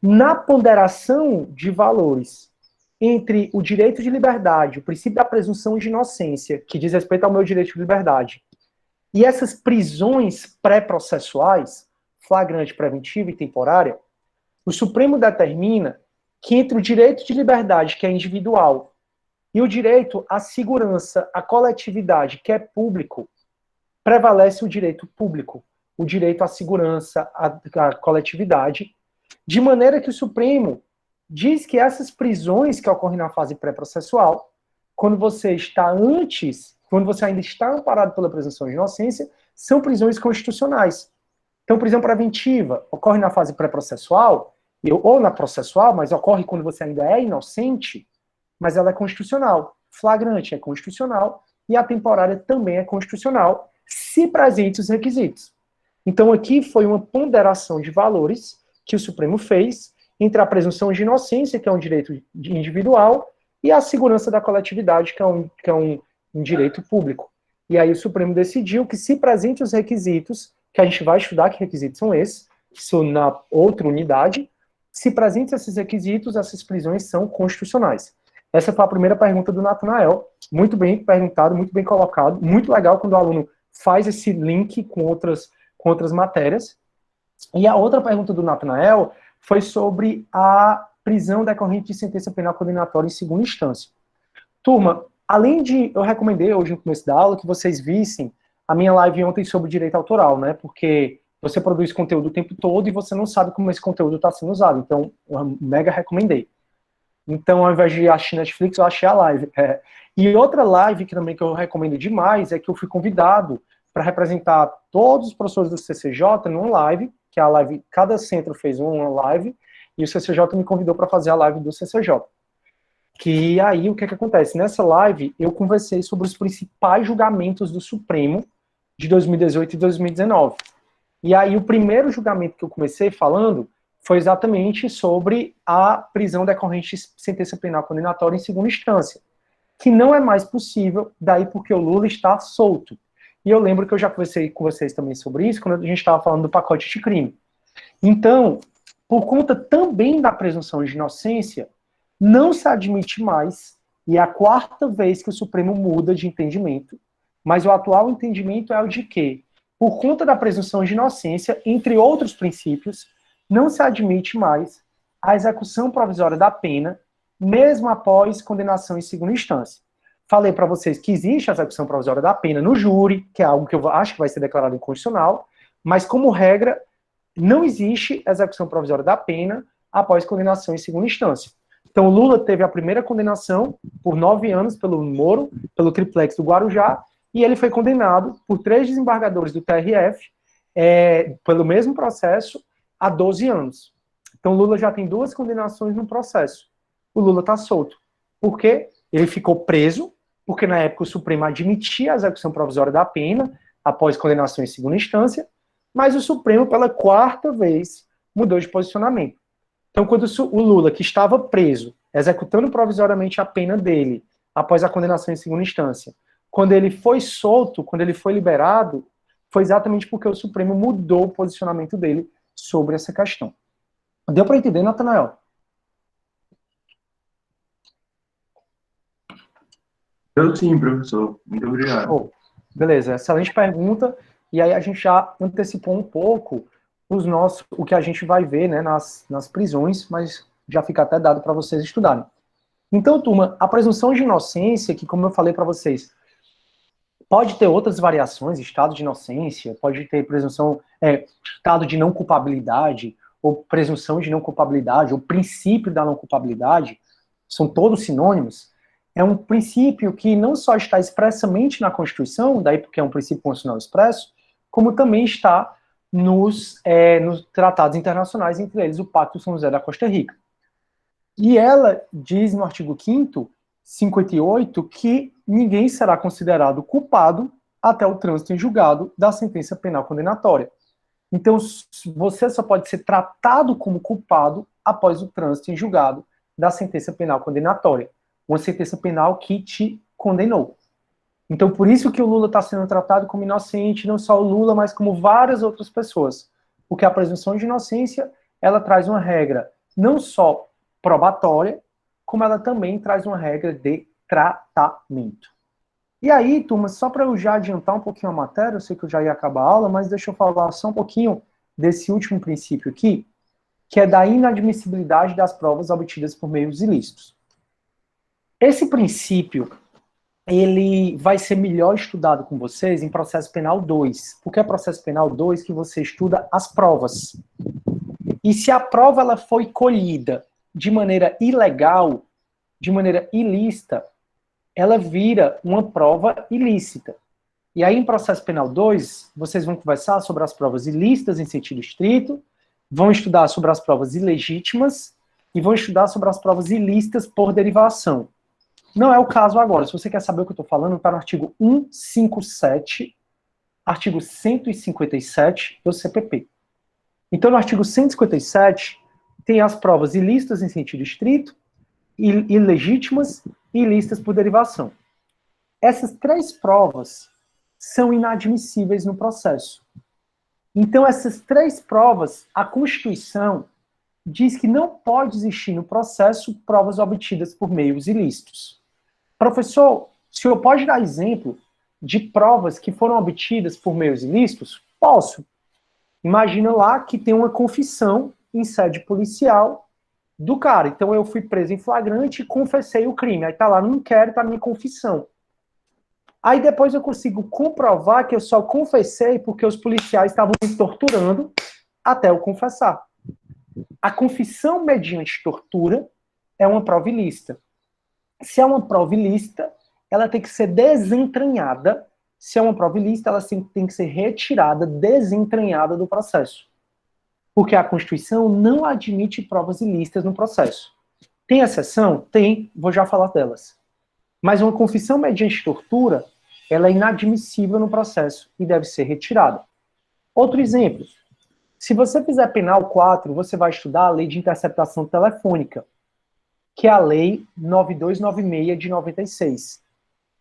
Na ponderação de valores entre o direito de liberdade, o princípio da presunção de inocência, que diz respeito ao meu direito de liberdade, e essas prisões pré-processuais, flagrante, preventiva e temporária, o Supremo determina que entre o direito de liberdade, que é individual, e o direito à segurança, à coletividade, que é público, prevalece o direito público, o direito à segurança, à coletividade, de maneira que o Supremo diz que essas prisões que ocorrem na fase pré-processual, quando você ainda está amparado pela presunção de inocência, são prisões constitucionais. Então, prisão preventiva ocorre na fase pré-processual, ou na processual, mas ocorre quando você ainda é inocente, mas ela é constitucional. Flagrante é constitucional, e a temporária também é constitucional, se presentes os requisitos. Então, aqui foi uma ponderação de valores que o Supremo fez entre a presunção de inocência, que é um direito individual, e a segurança da coletividade, que é um direito público. E aí o Supremo decidiu que, se presentes os requisitos, que a gente vai estudar que requisitos são esses, isso na outra unidade, se presentes esses requisitos, essas prisões são constitucionais. Essa foi a primeira pergunta do Nathanael, muito bem perguntado, muito bem colocado, muito legal quando o aluno faz esse link com outras matérias. E a outra pergunta do Nathanael foi sobre a prisão decorrente de sentença penal condenatória em segunda instância. Turma, além de, eu recomendei hoje no começo da aula que vocês vissem a minha live ontem sobre direito autoral, né, porque você produz conteúdo o tempo todo e você não sabe como esse conteúdo está sendo usado, então eu mega recomendei. Então, ao invés de assistir Netflix, eu achei a live. E outra live que também que eu recomendo demais é que eu fui convidado para representar todos os professores do CCJ numa live, que é a live, cada centro fez uma live, e o CCJ me convidou para fazer a live do CCJ. Que aí, o que acontece? Nessa live, eu conversei sobre os principais julgamentos do Supremo de 2018 e 2019. E aí, o primeiro julgamento que eu comecei falando foi exatamente sobre a prisão decorrente de sentença penal condenatória em segunda instância, que não é mais possível, daí porque o Lula está solto. E eu lembro que eu já conversei com vocês também sobre isso, quando a gente estava falando do pacote de crime. Então, por conta também da presunção de inocência, não se admite mais, e é a 4ª vez que o Supremo muda de entendimento, mas o atual entendimento é o de que, por conta da presunção de inocência, entre outros princípios, não se admite mais a execução provisória da pena, mesmo após condenação em segunda instância. Falei para vocês que existe a execução provisória da pena no júri, que é algo que eu acho que vai ser declarado inconstitucional, mas, como regra, não existe execução provisória da pena após condenação em segunda instância. Então, o Lula teve a primeira condenação por 9 anos pelo Moro, pelo triplex do Guarujá, e ele foi condenado por 3 desembargadores do TRF, pelo mesmo processo, há 12 anos. Então, o Lula já tem 2 condenações no processo. O Lula está solto. Por quê? Ele ficou preso, porque na época o Supremo admitia a execução provisória da pena, após condenação em segunda instância, mas o Supremo, pela 4ª vez, mudou de posicionamento. Então, quando o Lula, que estava preso, executando provisoriamente a pena dele, após a condenação em segunda instância, quando ele foi solto, quando ele foi liberado, foi exatamente porque o Supremo mudou o posicionamento dele sobre essa questão. Deu para entender, Nathanael? Eu sim, professor. Muito obrigado. Beleza, excelente pergunta. E aí a gente já antecipou um pouco o que a gente vai ver, né, nas prisões, mas já fica até dado para vocês estudarem. Então, turma, a presunção de inocência, que como eu falei para vocês, pode ter outras variações, estado de inocência, pode ter presunção, estado de não culpabilidade, ou presunção de não culpabilidade, ou princípio da não culpabilidade, são todos sinônimos. É um princípio que não só está expressamente na Constituição, daí porque é um princípio constitucional expresso, como também está nos tratados internacionais, entre eles o Pacto de São José da Costa Rica. E ela diz no artigo 5º, 58, que ninguém será considerado culpado até o trânsito em julgado da sentença penal condenatória. Então, você só pode ser tratado como culpado após o trânsito em julgado da sentença penal condenatória. Uma sentença penal que te condenou. Então, por isso que o Lula está sendo tratado como inocente, não só o Lula, mas como várias outras pessoas. Porque a presunção de inocência, ela traz uma regra não só probatória, como ela também traz uma regra de tratamento. E aí, turma, só para eu já adiantar um pouquinho a matéria, eu sei que eu já ia acabar a aula, mas deixa eu falar só um pouquinho desse último princípio aqui, que é da inadmissibilidade das provas obtidas por meios ilícitos. Esse princípio, ele vai ser melhor estudado com vocês em processo penal 2, porque é processo penal 2 que você estuda as provas. E se a prova ela foi colhida de maneira ilegal, de maneira ilícita, ela vira uma prova ilícita. E aí, em processo penal 2, vocês vão conversar sobre as provas ilícitas em sentido estrito, vão estudar sobre as provas ilegítimas e vão estudar sobre as provas ilícitas por derivação. Não é o caso agora. Se você quer saber o que eu estou falando, está no artigo 157, artigo 157 do CPP. Então, no artigo 157, tem as provas ilícitas em sentido estrito, ilegítimas e ilícitas por derivação. Essas três provas são inadmissíveis no processo. Então, essas três provas, a Constituição diz que não pode existir no processo provas obtidas por meios ilícitos. Professor, o senhor pode dar exemplo de provas que foram obtidas por meios ilícitos? Posso. Imagina lá que tem uma confissão em sede policial do cara. Então eu fui preso em flagrante e confessei o crime. Aí tá lá no inquérito a minha confissão. Aí depois eu consigo comprovar que eu só confessei porque os policiais estavam me torturando até eu confessar. A confissão mediante tortura é uma prova ilícita. Se é uma prova ilícita, ela tem que ser desentranhada. Se é uma prova ilícita, ela tem que ser retirada, desentranhada do processo. Porque a Constituição não admite provas ilícitas no processo. Tem exceção? Tem, vou já falar delas. Mas uma confissão mediante tortura, ela é inadmissível no processo e deve ser retirada. Outro exemplo, se você fizer penal 4, você vai estudar a lei de interceptação telefônica, que é a lei 9296 de 96.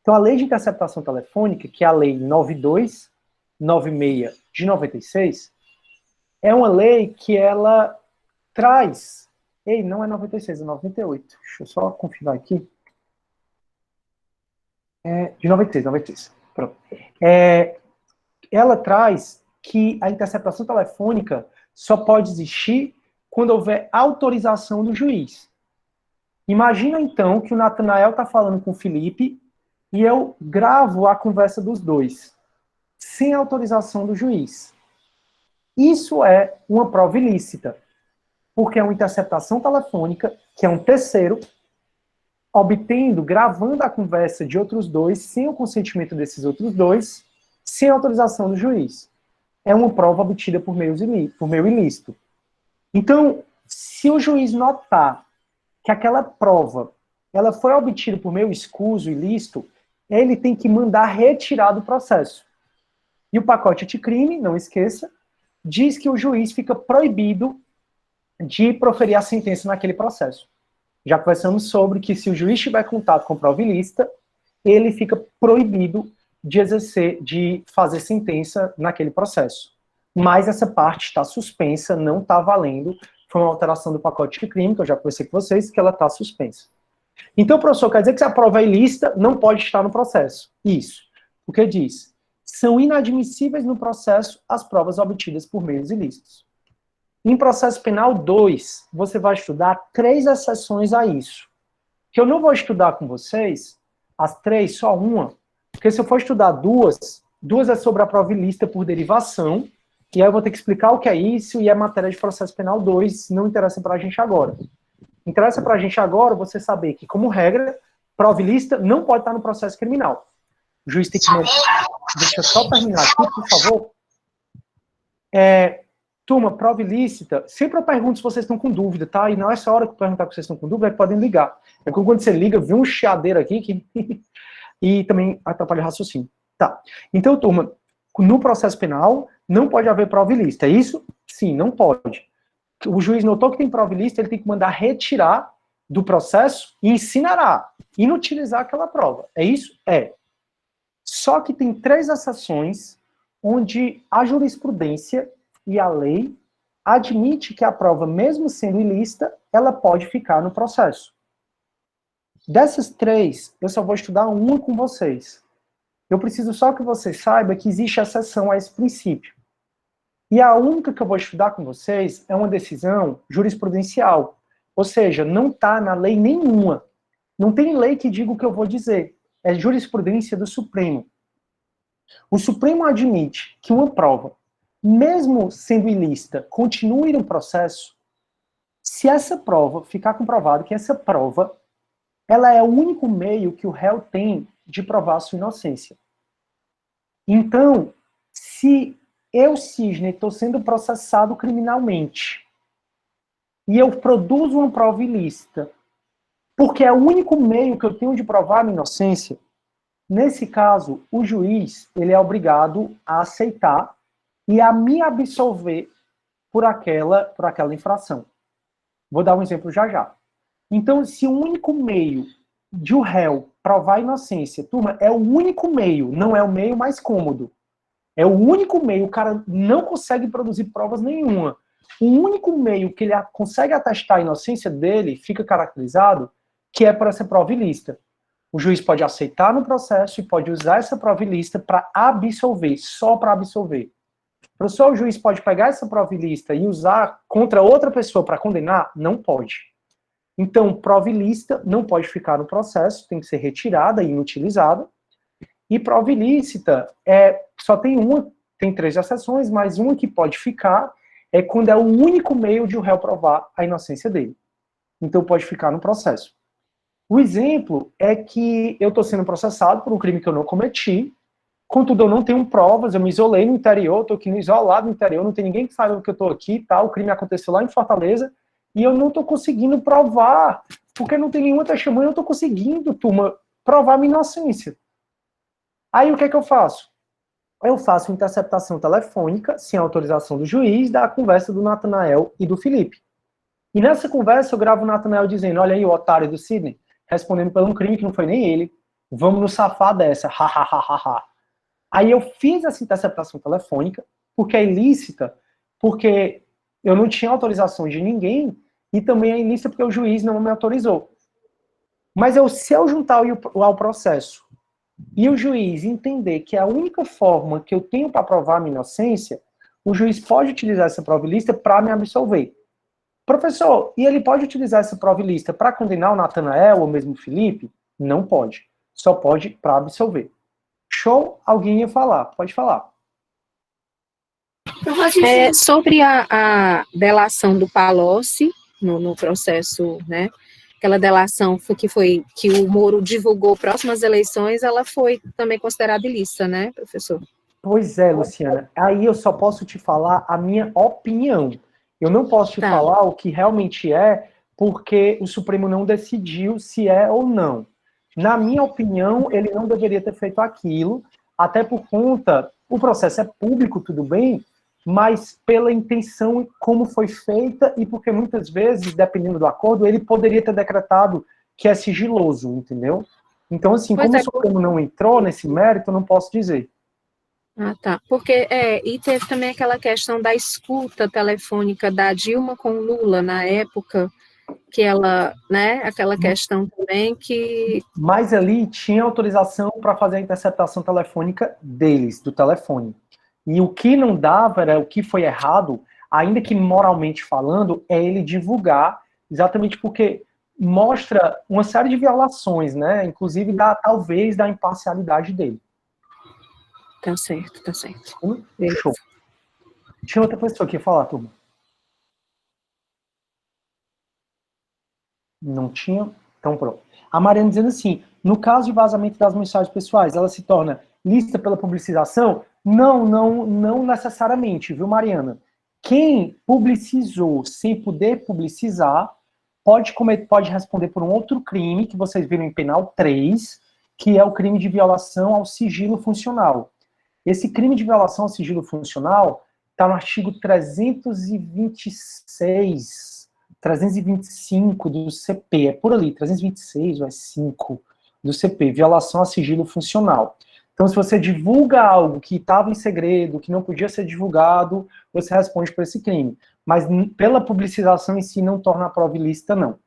Então a lei de interceptação telefônica, que é a lei 9296 de 96, é uma lei que ela traz... Ei, não é 96, é 98. Deixa eu só confirmar aqui. De 96. Pronto. Ela traz que a interceptação telefônica só pode existir quando houver autorização do juiz. Imagina, então, que o Natanael está falando com o Felipe e eu gravo a conversa dos dois, sem autorização do juiz. Isso é uma prova ilícita, porque é uma interceptação telefônica, que é um terceiro, gravando a conversa de outros dois, sem o consentimento desses outros dois, sem autorização do juiz. É uma prova obtida por meio ilícito. Então, se o juiz notar que aquela prova ela foi obtida por meio escuso, ilícito, ele tem que mandar retirar do processo. E o pacote anticrime, não esqueça, diz que o juiz fica proibido de proferir a sentença naquele processo. Já conversamos sobre que se o juiz tiver contato com prova ilícita, ele fica proibido de fazer sentença naquele processo. Mas essa parte está suspensa, não está valendo. Foi uma alteração do pacote de crime, que eu já conversei com vocês, que ela está suspensa. Então, professor, quer dizer que se a prova é ilícita, não pode estar no processo. Isso. Porque diz, são inadmissíveis no processo as provas obtidas por meios ilícitos. Em processo penal 2, você vai estudar 3 exceções a isso. Que eu não vou estudar com vocês, as 3, só uma, porque se eu for estudar duas é sobre a prova ilícita por derivação, e aí eu vou ter que explicar o que é isso, e é matéria de processo penal 2, não interessa pra gente agora. Interessa pra gente agora você saber que, como regra, prova ilícita não pode estar no processo criminal. O juiz tem que... Deixa eu só terminar aqui, por favor. Turma, prova ilícita, sempre eu pergunto se vocês estão com dúvida, tá? E não é só a hora que eu perguntar se vocês estão com dúvida, é que podem ligar. É que quando você liga, vê um chiadeiro aqui que... e também atrapalha o raciocínio. Tá. Então, turma, no processo penal, não pode haver prova ilícita. É isso? Sim, não pode. O juiz notou que tem prova ilícita, ele tem que mandar retirar do processo e incinerar, inutilizar aquela prova. É isso? É. Só que tem 3 exceções onde a jurisprudência e a lei admite que a prova, mesmo sendo ilícita, ela pode ficar no processo. Dessas 3, eu só vou estudar uma com vocês. Eu preciso só que vocês saibam que existe exceção a esse princípio. E a única que eu vou estudar com vocês é uma decisão jurisprudencial. Ou seja, não está na lei nenhuma. Não tem lei que diga o que eu vou dizer. É jurisprudência do Supremo. O Supremo admite que uma prova, mesmo sendo ilícita, continue no processo, se essa prova ficar comprovado que essa prova, ela é o único meio que o réu tem de provar a sua inocência. Então, se eu, Cisne, estou sendo processado criminalmente e eu produzo uma prova ilícita, porque é o único meio que eu tenho de provar a minha inocência, nesse caso, o juiz ele é obrigado a aceitar e a me absolver por aquela infração. Vou dar um exemplo já já. Então, se o único meio de o réu provar a inocência, turma, é o único meio, não é o meio mais cômodo. É o único meio, o cara não consegue produzir provas nenhuma. O único meio que ele consegue atestar a inocência dele fica caracterizado que é por essa prova ilícita. O juiz pode aceitar no processo e pode usar essa prova ilícita para absolver, só para absolver. Professor, o juiz pode pegar essa prova ilícita e usar contra outra pessoa para condenar? Não pode. Então, prova ilícita não pode ficar no processo, tem que ser retirada e inutilizada. E prova ilícita só tem uma, tem 3 exceções, mas uma que pode ficar é quando é o único meio de o réu provar a inocência dele. Então, pode ficar no processo. O exemplo é que eu estou sendo processado por um crime que eu não cometi, contudo, eu não tenho provas, eu me isolei no interior, estou aqui isolado no interior, não tem ninguém que saiba que eu estou aqui, tá? O crime aconteceu lá em Fortaleza, e eu não estou conseguindo provar, porque não tem nenhuma testemunha, eu não estou conseguindo, turma, provar minha inocência. Aí o que é que eu faço? Eu faço interceptação telefônica, sem autorização do juiz, da conversa do Natanael e do Felipe. E nessa conversa eu gravo o Natanael dizendo, olha aí o otário do Sidney, respondendo por um crime que não foi nem ele, vamos nos safar dessa, ha, ha, ha, ha, ha. Aí eu fiz essa interceptação telefônica, porque é ilícita, porque eu não tinha autorização de ninguém, e também é ilícita porque o juiz não me autorizou. Mas se eu juntar ao processo, e o juiz entender que é a única forma que eu tenho para provar a minha inocência, o juiz pode utilizar essa prova ilícita para me absolver. Professor, e ele pode utilizar essa prova ilícita para condenar o Natanael ou mesmo o Felipe? Não pode. Só pode para absolver. Show? Alguém ia falar. Pode falar. Sobre a delação do Palocci no processo, né? Aquela delação que o Moro divulgou próximas eleições, ela foi também considerada ilícita, né, professor? Pois é, Luciana. Aí eu só posso te falar a minha opinião. Eu não posso te falar o que realmente é, porque o Supremo não decidiu se é ou não. Na minha opinião, ele não deveria ter feito aquilo, até por conta, o processo é público, tudo bem, mas pela intenção como foi feita e porque muitas vezes, dependendo do acordo, ele poderia ter decretado que é sigiloso, entendeu? Então, assim, como o Supremo não entrou nesse mérito, eu não posso dizer. Ah, tá. Porque, e teve também aquela questão da escuta telefônica da Dilma com Lula na época, que ela, né, aquela questão também que... Mas ali tinha autorização para fazer a interceptação telefônica deles, do telefone. E o que não dava era o que foi errado, ainda que moralmente falando, é ele divulgar, exatamente porque mostra uma série de violações, né? Inclusive, talvez, da imparcialidade dele. Tá certo, tá certo. Show. Tinha outra pessoa que ia falar, turma. Não tinha? Então, pronto. A Mariana dizendo assim, no caso de vazamento das mensagens pessoais, ela se torna lícita pela publicização? Não necessariamente, viu, Mariana? Quem publicizou sem poder publicizar pode responder por um outro crime que vocês viram em penal 3, que é o crime de violação ao sigilo funcional. Esse crime de violação ao sigilo funcional está no artigo 325 do CP, é por ali, 326 ou é 5 do CP, violação a sigilo funcional. Então, se você divulga algo que estava em segredo, que não podia ser divulgado, você responde por esse crime. Mas pela publicização em si não torna a prova ilícita, não.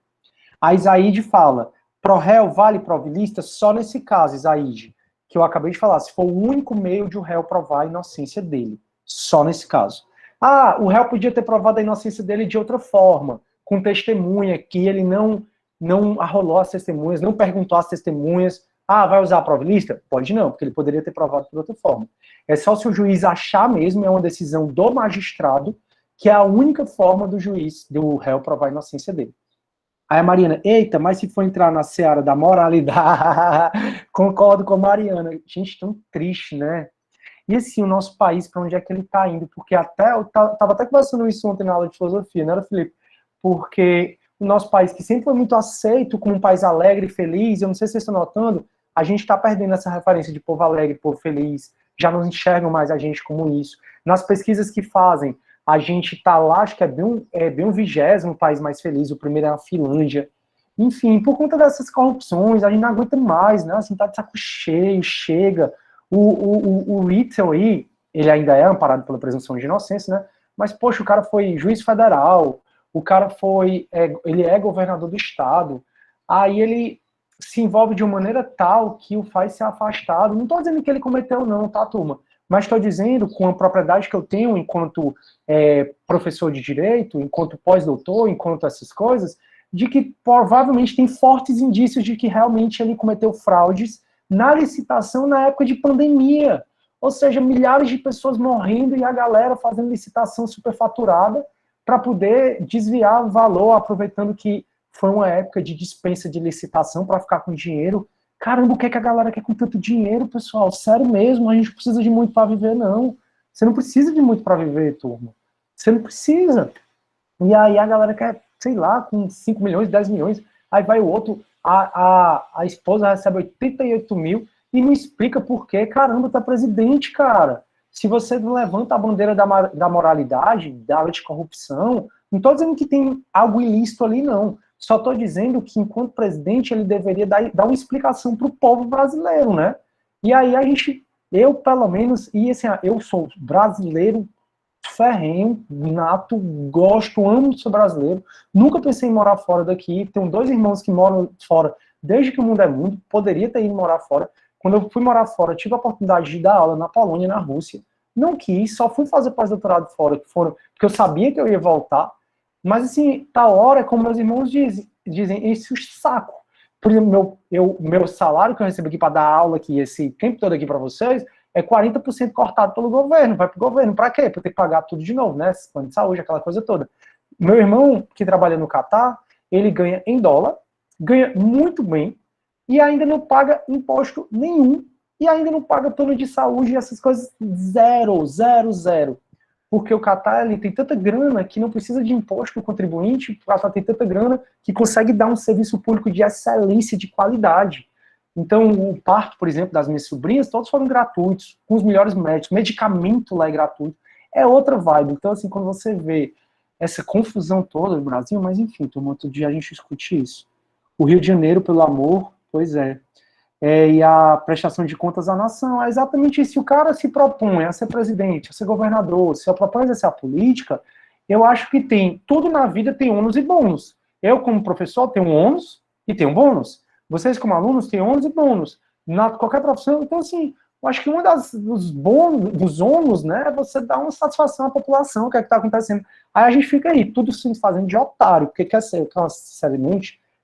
A Isaíde fala, pro réu vale prova ilícita só nesse caso, Isaíde, que eu acabei de falar, se for o único meio de o réu provar a inocência dele. Só nesse caso. Ah, o réu podia ter provado a inocência dele de outra forma, com testemunha, que ele não arrolou as testemunhas, não perguntou às testemunhas. Ah, vai usar a prova ilícita? Pode não, porque ele poderia ter provado de outra forma. É só se o juiz achar mesmo, é uma decisão do magistrado, que é a única forma do juiz, do réu, provar a inocência dele. Aí a Mariana, eita, mas se for entrar na seara da moralidade, concordo com a Mariana. Gente, tão triste, né? E assim, o nosso país, para onde é que ele está indo? Porque eu estava até conversando isso ontem na aula de filosofia, não era, Felipe? Porque o nosso país, que sempre foi muito aceito como um país alegre e feliz, eu não sei se vocês estão notando, a gente está perdendo essa referência de povo alegre, povo feliz, já não enxergam mais a gente como isso. Nas pesquisas que fazem, a gente está lá, acho que é bem o 20º país mais feliz, o primeiro é a Finlândia. Enfim, por conta dessas corrupções, a gente não aguenta mais, né? Assim, tá de saco cheio, chega. O Witzel aí, ele ainda é amparado pela presunção de inocência, né? Mas, poxa, o cara foi juiz federal, o cara ele é governador do estado, aí ele se envolve de uma maneira tal que o faz ser afastado. Não estou dizendo que ele cometeu não, tá, turma? Mas estou dizendo, com a propriedade que eu tenho enquanto professor de direito, enquanto pós-doutor, enquanto essas coisas, de que provavelmente tem fortes indícios de que realmente ele cometeu fraudes na licitação na época de pandemia. Ou seja, milhares de pessoas morrendo e a galera fazendo licitação superfaturada para poder desviar o valor, aproveitando que foi uma época de dispensa de licitação para ficar com dinheiro. Caramba, o que é que a galera quer com tanto dinheiro, pessoal? Sério mesmo, a gente precisa de muito para viver, não. Você não precisa de muito para viver, turma. Você não precisa. E aí a galera quer, sei lá, com 5 milhões, 10 milhões, aí vai o outro, a esposa recebe 88 mil e não explica por quê. Caramba, tá presidente, cara. Se você não levanta a bandeira da moralidade, da anticorrupção, não estou dizendo que tem algo ilícito ali, não. Só estou dizendo que, enquanto presidente, ele deveria dar uma explicação para o povo brasileiro, né? E aí eu pelo menos, e assim, eu sou brasileiro ferrenho, nato, gosto, amo ser brasileiro, nunca pensei em morar fora daqui, tenho 2 irmãos que moram fora desde que o mundo é mundo, poderia ter ido morar fora. Quando eu fui morar fora, tive a oportunidade de dar aula na Polônia e na Rússia. Não quis, só fui fazer pós-doutorado fora, porque eu sabia que eu ia voltar. Mas, assim, tal hora, como meus irmãos dizem esse saco. Por exemplo, meu salário que eu recebo aqui para dar aula aqui, esse tempo todo aqui para vocês, é 40% cortado pelo governo. Vai para o governo. Para quê? Para ter que pagar tudo de novo, né? Plano de saúde, aquela coisa toda. Meu irmão, que trabalha no Catar, ele ganha em dólar, ganha muito bem, e ainda não paga imposto nenhum, e ainda não paga plano de saúde e essas coisas zero. Porque o Catar, ele tem tanta grana que não precisa de imposto do contribuinte, o Catar tem tanta grana que consegue dar um serviço público de excelência, de qualidade. Então, o parto, por exemplo, das minhas sobrinhas, todos foram gratuitos, com os melhores médicos, medicamento lá é gratuito, é outra vibe. Então, assim, quando você vê essa confusão toda no Brasil, mas enfim, outro dia a gente discute isso. O Rio de Janeiro, pelo amor, pois é. E a prestação de contas à nação, é exatamente isso. Se o cara se propõe a ser presidente, a ser governador, se propõe a ser a política, eu acho que tudo na vida tem ônus e bônus. Eu, como professor, tenho um ônus e tenho um bônus. Vocês, como alunos, têm ônus e bônus. Na qualquer profissão, então, assim, eu acho que dos ônus, né, é você dar uma satisfação à população, o que é que está acontecendo. Aí a gente fica aí, tudo se fazendo de otário, porque quer ser,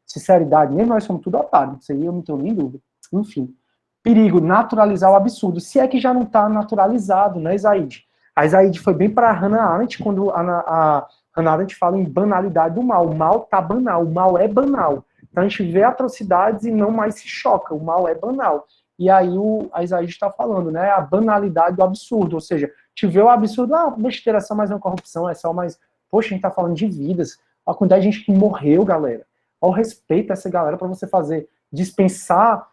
sinceridade mesmo, nós somos tudo otário, isso aí eu não tenho nem dúvida. Enfim, perigo, naturalizar o absurdo, se é que já não está naturalizado, né, Isaíde? A Isaíde foi bem para a Hannah Arendt, quando a Hannah Arendt fala em banalidade do mal. O mal tá banal, o mal é banal. Então a gente vê atrocidades e não mais se choca, o mal é banal. E aí a Isaíde está falando, né, a banalidade do absurdo, ou seja, te vê o absurdo, besteira, é só mais uma corrupção, é só mais... Poxa, a gente tá falando de vidas, a quantidade de gente que morreu, galera. Ao respeito a essa galera para você dispensar...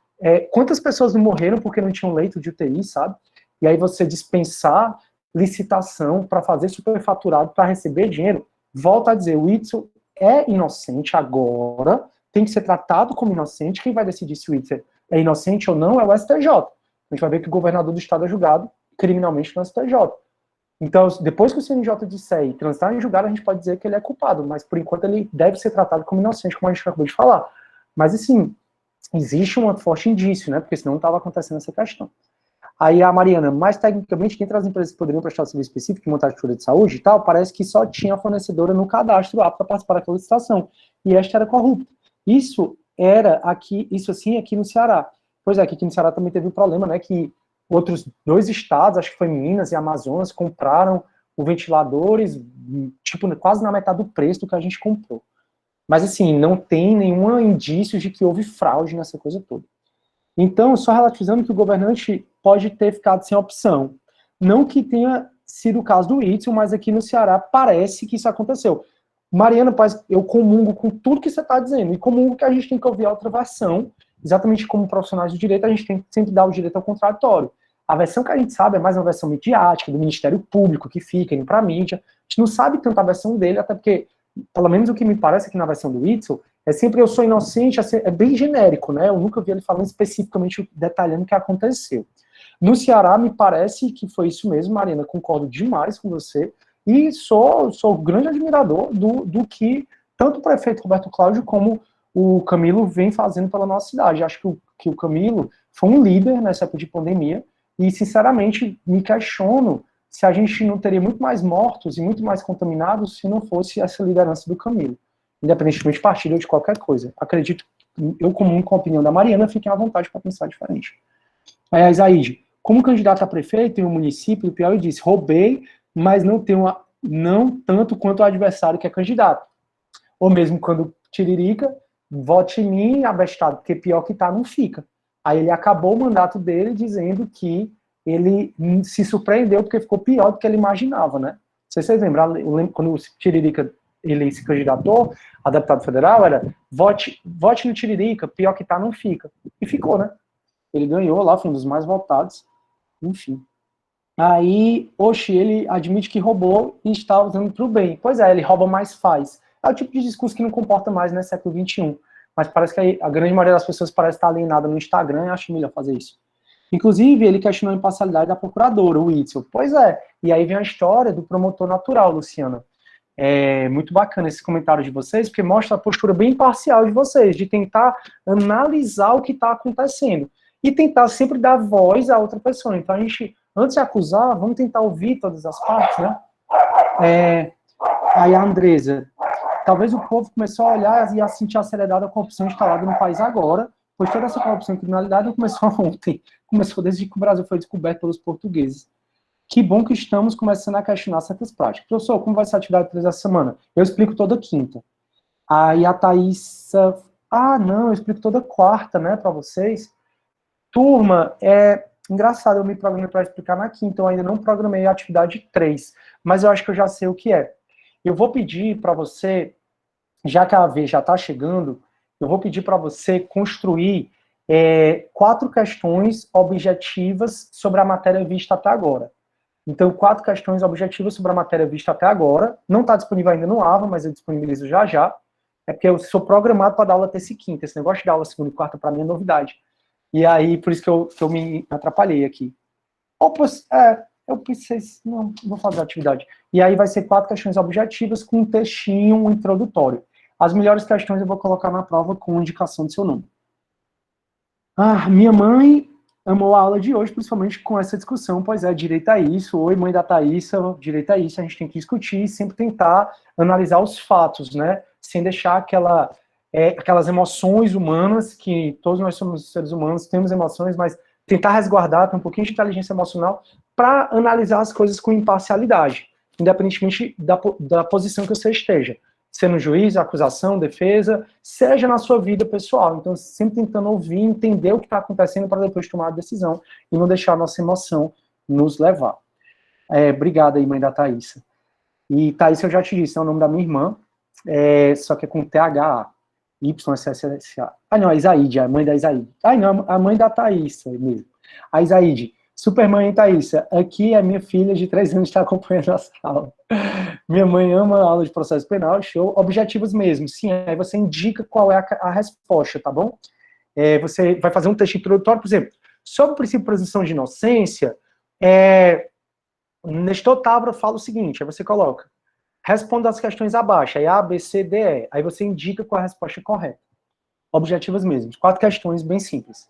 quantas pessoas não morreram porque não tinham leito de UTI, sabe? E aí você dispensar licitação para fazer superfaturado para receber dinheiro. Volto a dizer, o Witzel é inocente agora, tem que ser tratado como inocente. Quem vai decidir se o Witzel é inocente ou não é o STJ. A gente vai ver que o governador do estado é julgado criminalmente no STJ. Então, depois que o CNJ disser e transitar em julgado, a gente pode dizer que ele é culpado, mas por enquanto ele deve ser tratado como inocente, como a gente acabou de falar. Mas assim, existe um forte indício, né? Porque senão não estava acontecendo essa questão. Aí a Mariana, mais tecnicamente, entre as empresas que poderiam prestar serviço específico de montagem de fura de saúde e tal, parece que só tinha a fornecedora no cadastro apta para participar daquela licitação. E esta era corrupta. Isso assim, aqui no Ceará. Pois é, aqui no Ceará também teve um problema, né, que outros 2 estados, acho que foi Minas e Amazonas, compraram os ventiladores, tipo, quase na metade do preço do que a gente comprou. Mas, assim, não tem nenhum indício de que houve fraude nessa coisa toda. Então, só relativizando que o governante pode ter ficado sem opção. Não que tenha sido o caso do Witzel, mas aqui no Ceará parece que isso aconteceu. Mariana, eu comungo com tudo que você está dizendo, e comungo que a gente tem que ouvir a outra versão, exatamente como profissionais do direito, a gente tem que sempre dar o direito ao contraditório. A versão que a gente sabe é mais uma versão midiática, do Ministério Público, que fica indo para a mídia. A gente não sabe tanto a versão dele, até porque, pelo menos o que me parece aqui na versão do Witzel, é sempre eu sou inocente, é bem genérico, né? Eu nunca vi ele falando especificamente, detalhando o que aconteceu. No Ceará, me parece que foi isso mesmo, Marina, concordo demais com você, e sou grande admirador do que tanto o prefeito Roberto Cláudio como o Camilo vem fazendo pela nossa cidade. Acho que o Camilo foi um líder nessa época de pandemia, e, sinceramente, me questiono se a gente não teria muito mais mortos e muito mais contaminados se não fosse essa liderança do Camilo, independentemente de partido ou de qualquer coisa. Acredito, eu comungo com a opinião da Mariana, fiquem à vontade para pensar diferente. Aí a Isaíde, como candidato a prefeito em um município, o Piauí disse, roubei, mas não tanto quanto o adversário que é candidato. Ou mesmo quando Tiririca, vote em mim, abestado, porque pior que tá, não fica. Aí ele acabou o mandato dele dizendo que ele se surpreendeu porque ficou pior do que ele imaginava, né? Não sei se vocês lembram, eu lembro quando o Tiririca ele se candidatou a deputado federal, era vote no Tiririca, pior que tá, não fica. E ficou, né? Ele ganhou lá, foi um dos mais votados, enfim. Aí, ele admite que roubou e está usando para o bem. Pois é, ele rouba, mas faz. É o tipo de discurso que não comporta mais nesse século XXI. Mas parece que a grande maioria das pessoas parece estar alienada no Instagram e acha melhor fazer isso. Inclusive, ele questionou a imparcialidade da procuradora, o Witzel. Pois é, e aí vem a história do promotor natural, Luciana. É muito bacana esse comentário de vocês, porque mostra a postura bem imparcial de vocês, de tentar analisar o que está acontecendo. E tentar sempre dar voz a outra pessoa. Então, a gente, antes de acusar, vamos tentar ouvir todas as partes, né? Aí a Andresa, talvez o povo começou a olhar e a sentir acelerada a corrupção instalada no país agora, pois toda essa corrupção e criminalidade não começou ontem, começou desde que o Brasil foi descoberto pelos portugueses. Que bom que estamos começando a questionar certas práticas. Professor, como vai ser a atividade 3 essa semana? Eu explico toda quinta. Aí a Thaísa, não, eu explico toda quarta, né, para vocês. Turma, engraçado, eu me programei para explicar na quinta, eu ainda não programei a atividade 3, mas eu acho que eu já sei o que é. Eu vou pedir para você, já que a AV já está chegando, eu vou pedir para você construir 4 questões objetivas sobre a matéria vista até agora. Então, 4 questões objetivas sobre a matéria vista até agora. Não está disponível ainda no AVA, mas eu disponibilizo já já. É porque eu sou programado para dar aula terça e quinta. Esse negócio de dar aula segunda e quarta, para mim, é novidade. E aí, por isso que eu me atrapalhei aqui. Eu pensei, não vou fazer a atividade. E aí vai ser 4 questões objetivas com um textinho, um introdutório. As melhores questões eu vou colocar na prova com indicação do seu nome. Minha mãe amou a aula de hoje, principalmente com essa discussão, pois é, direito a isso, oi, mãe da Thaísa, direito a isso, a gente tem que discutir e sempre tentar analisar os fatos, né, sem deixar aquelas emoções humanas, que todos nós somos seres humanos, temos emoções, mas tentar resguardar, ter um pouquinho de inteligência emocional para analisar as coisas com imparcialidade, independentemente da posição que você esteja, sendo juiz, acusação, defesa, seja na sua vida pessoal. Então, sempre tentando ouvir, entender o que está acontecendo para depois tomar a decisão e não deixar a nossa emoção nos levar. Obrigado aí, mãe da Thaísa. E Thaísa, eu já te disse, é o nome da minha irmã, só que é com THA, YSSA. Ah, não, a Isaíde, a mãe da Isaíde. Ah, não, a mãe da Thaísa mesmo. A Isaíde. Supermãe Thaísa, aqui a minha filha de 3 anos está acompanhando essa aula. Minha mãe ama a aula de processo penal, show. Objetivos mesmo, sim, aí você indica qual é a resposta, tá bom? Você vai fazer um texto introdutório, por exemplo, sobre o princípio de presunção de inocência, Nestor Távora fala o seguinte, aí você coloca, responda as questões abaixo, aí A, B, C, D, E, aí você indica qual é a resposta correta. Objetivos mesmo, 4 questões bem simples.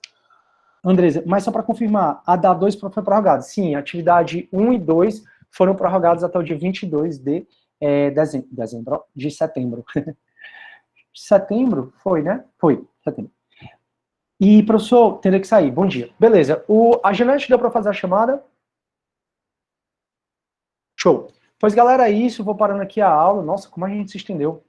Andresa, mas só para confirmar, a da 2 foi prorrogada. Sim, a atividade 1 e 2 foram prorrogadas até o dia 22 de setembro. Setembro? Foi, né? Foi, setembro. E, professor, teria que sair. Bom dia. Beleza. A Janete deu para fazer a chamada? Show. Pois, galera, é isso. Vou parando aqui a aula. Nossa, como a gente se estendeu.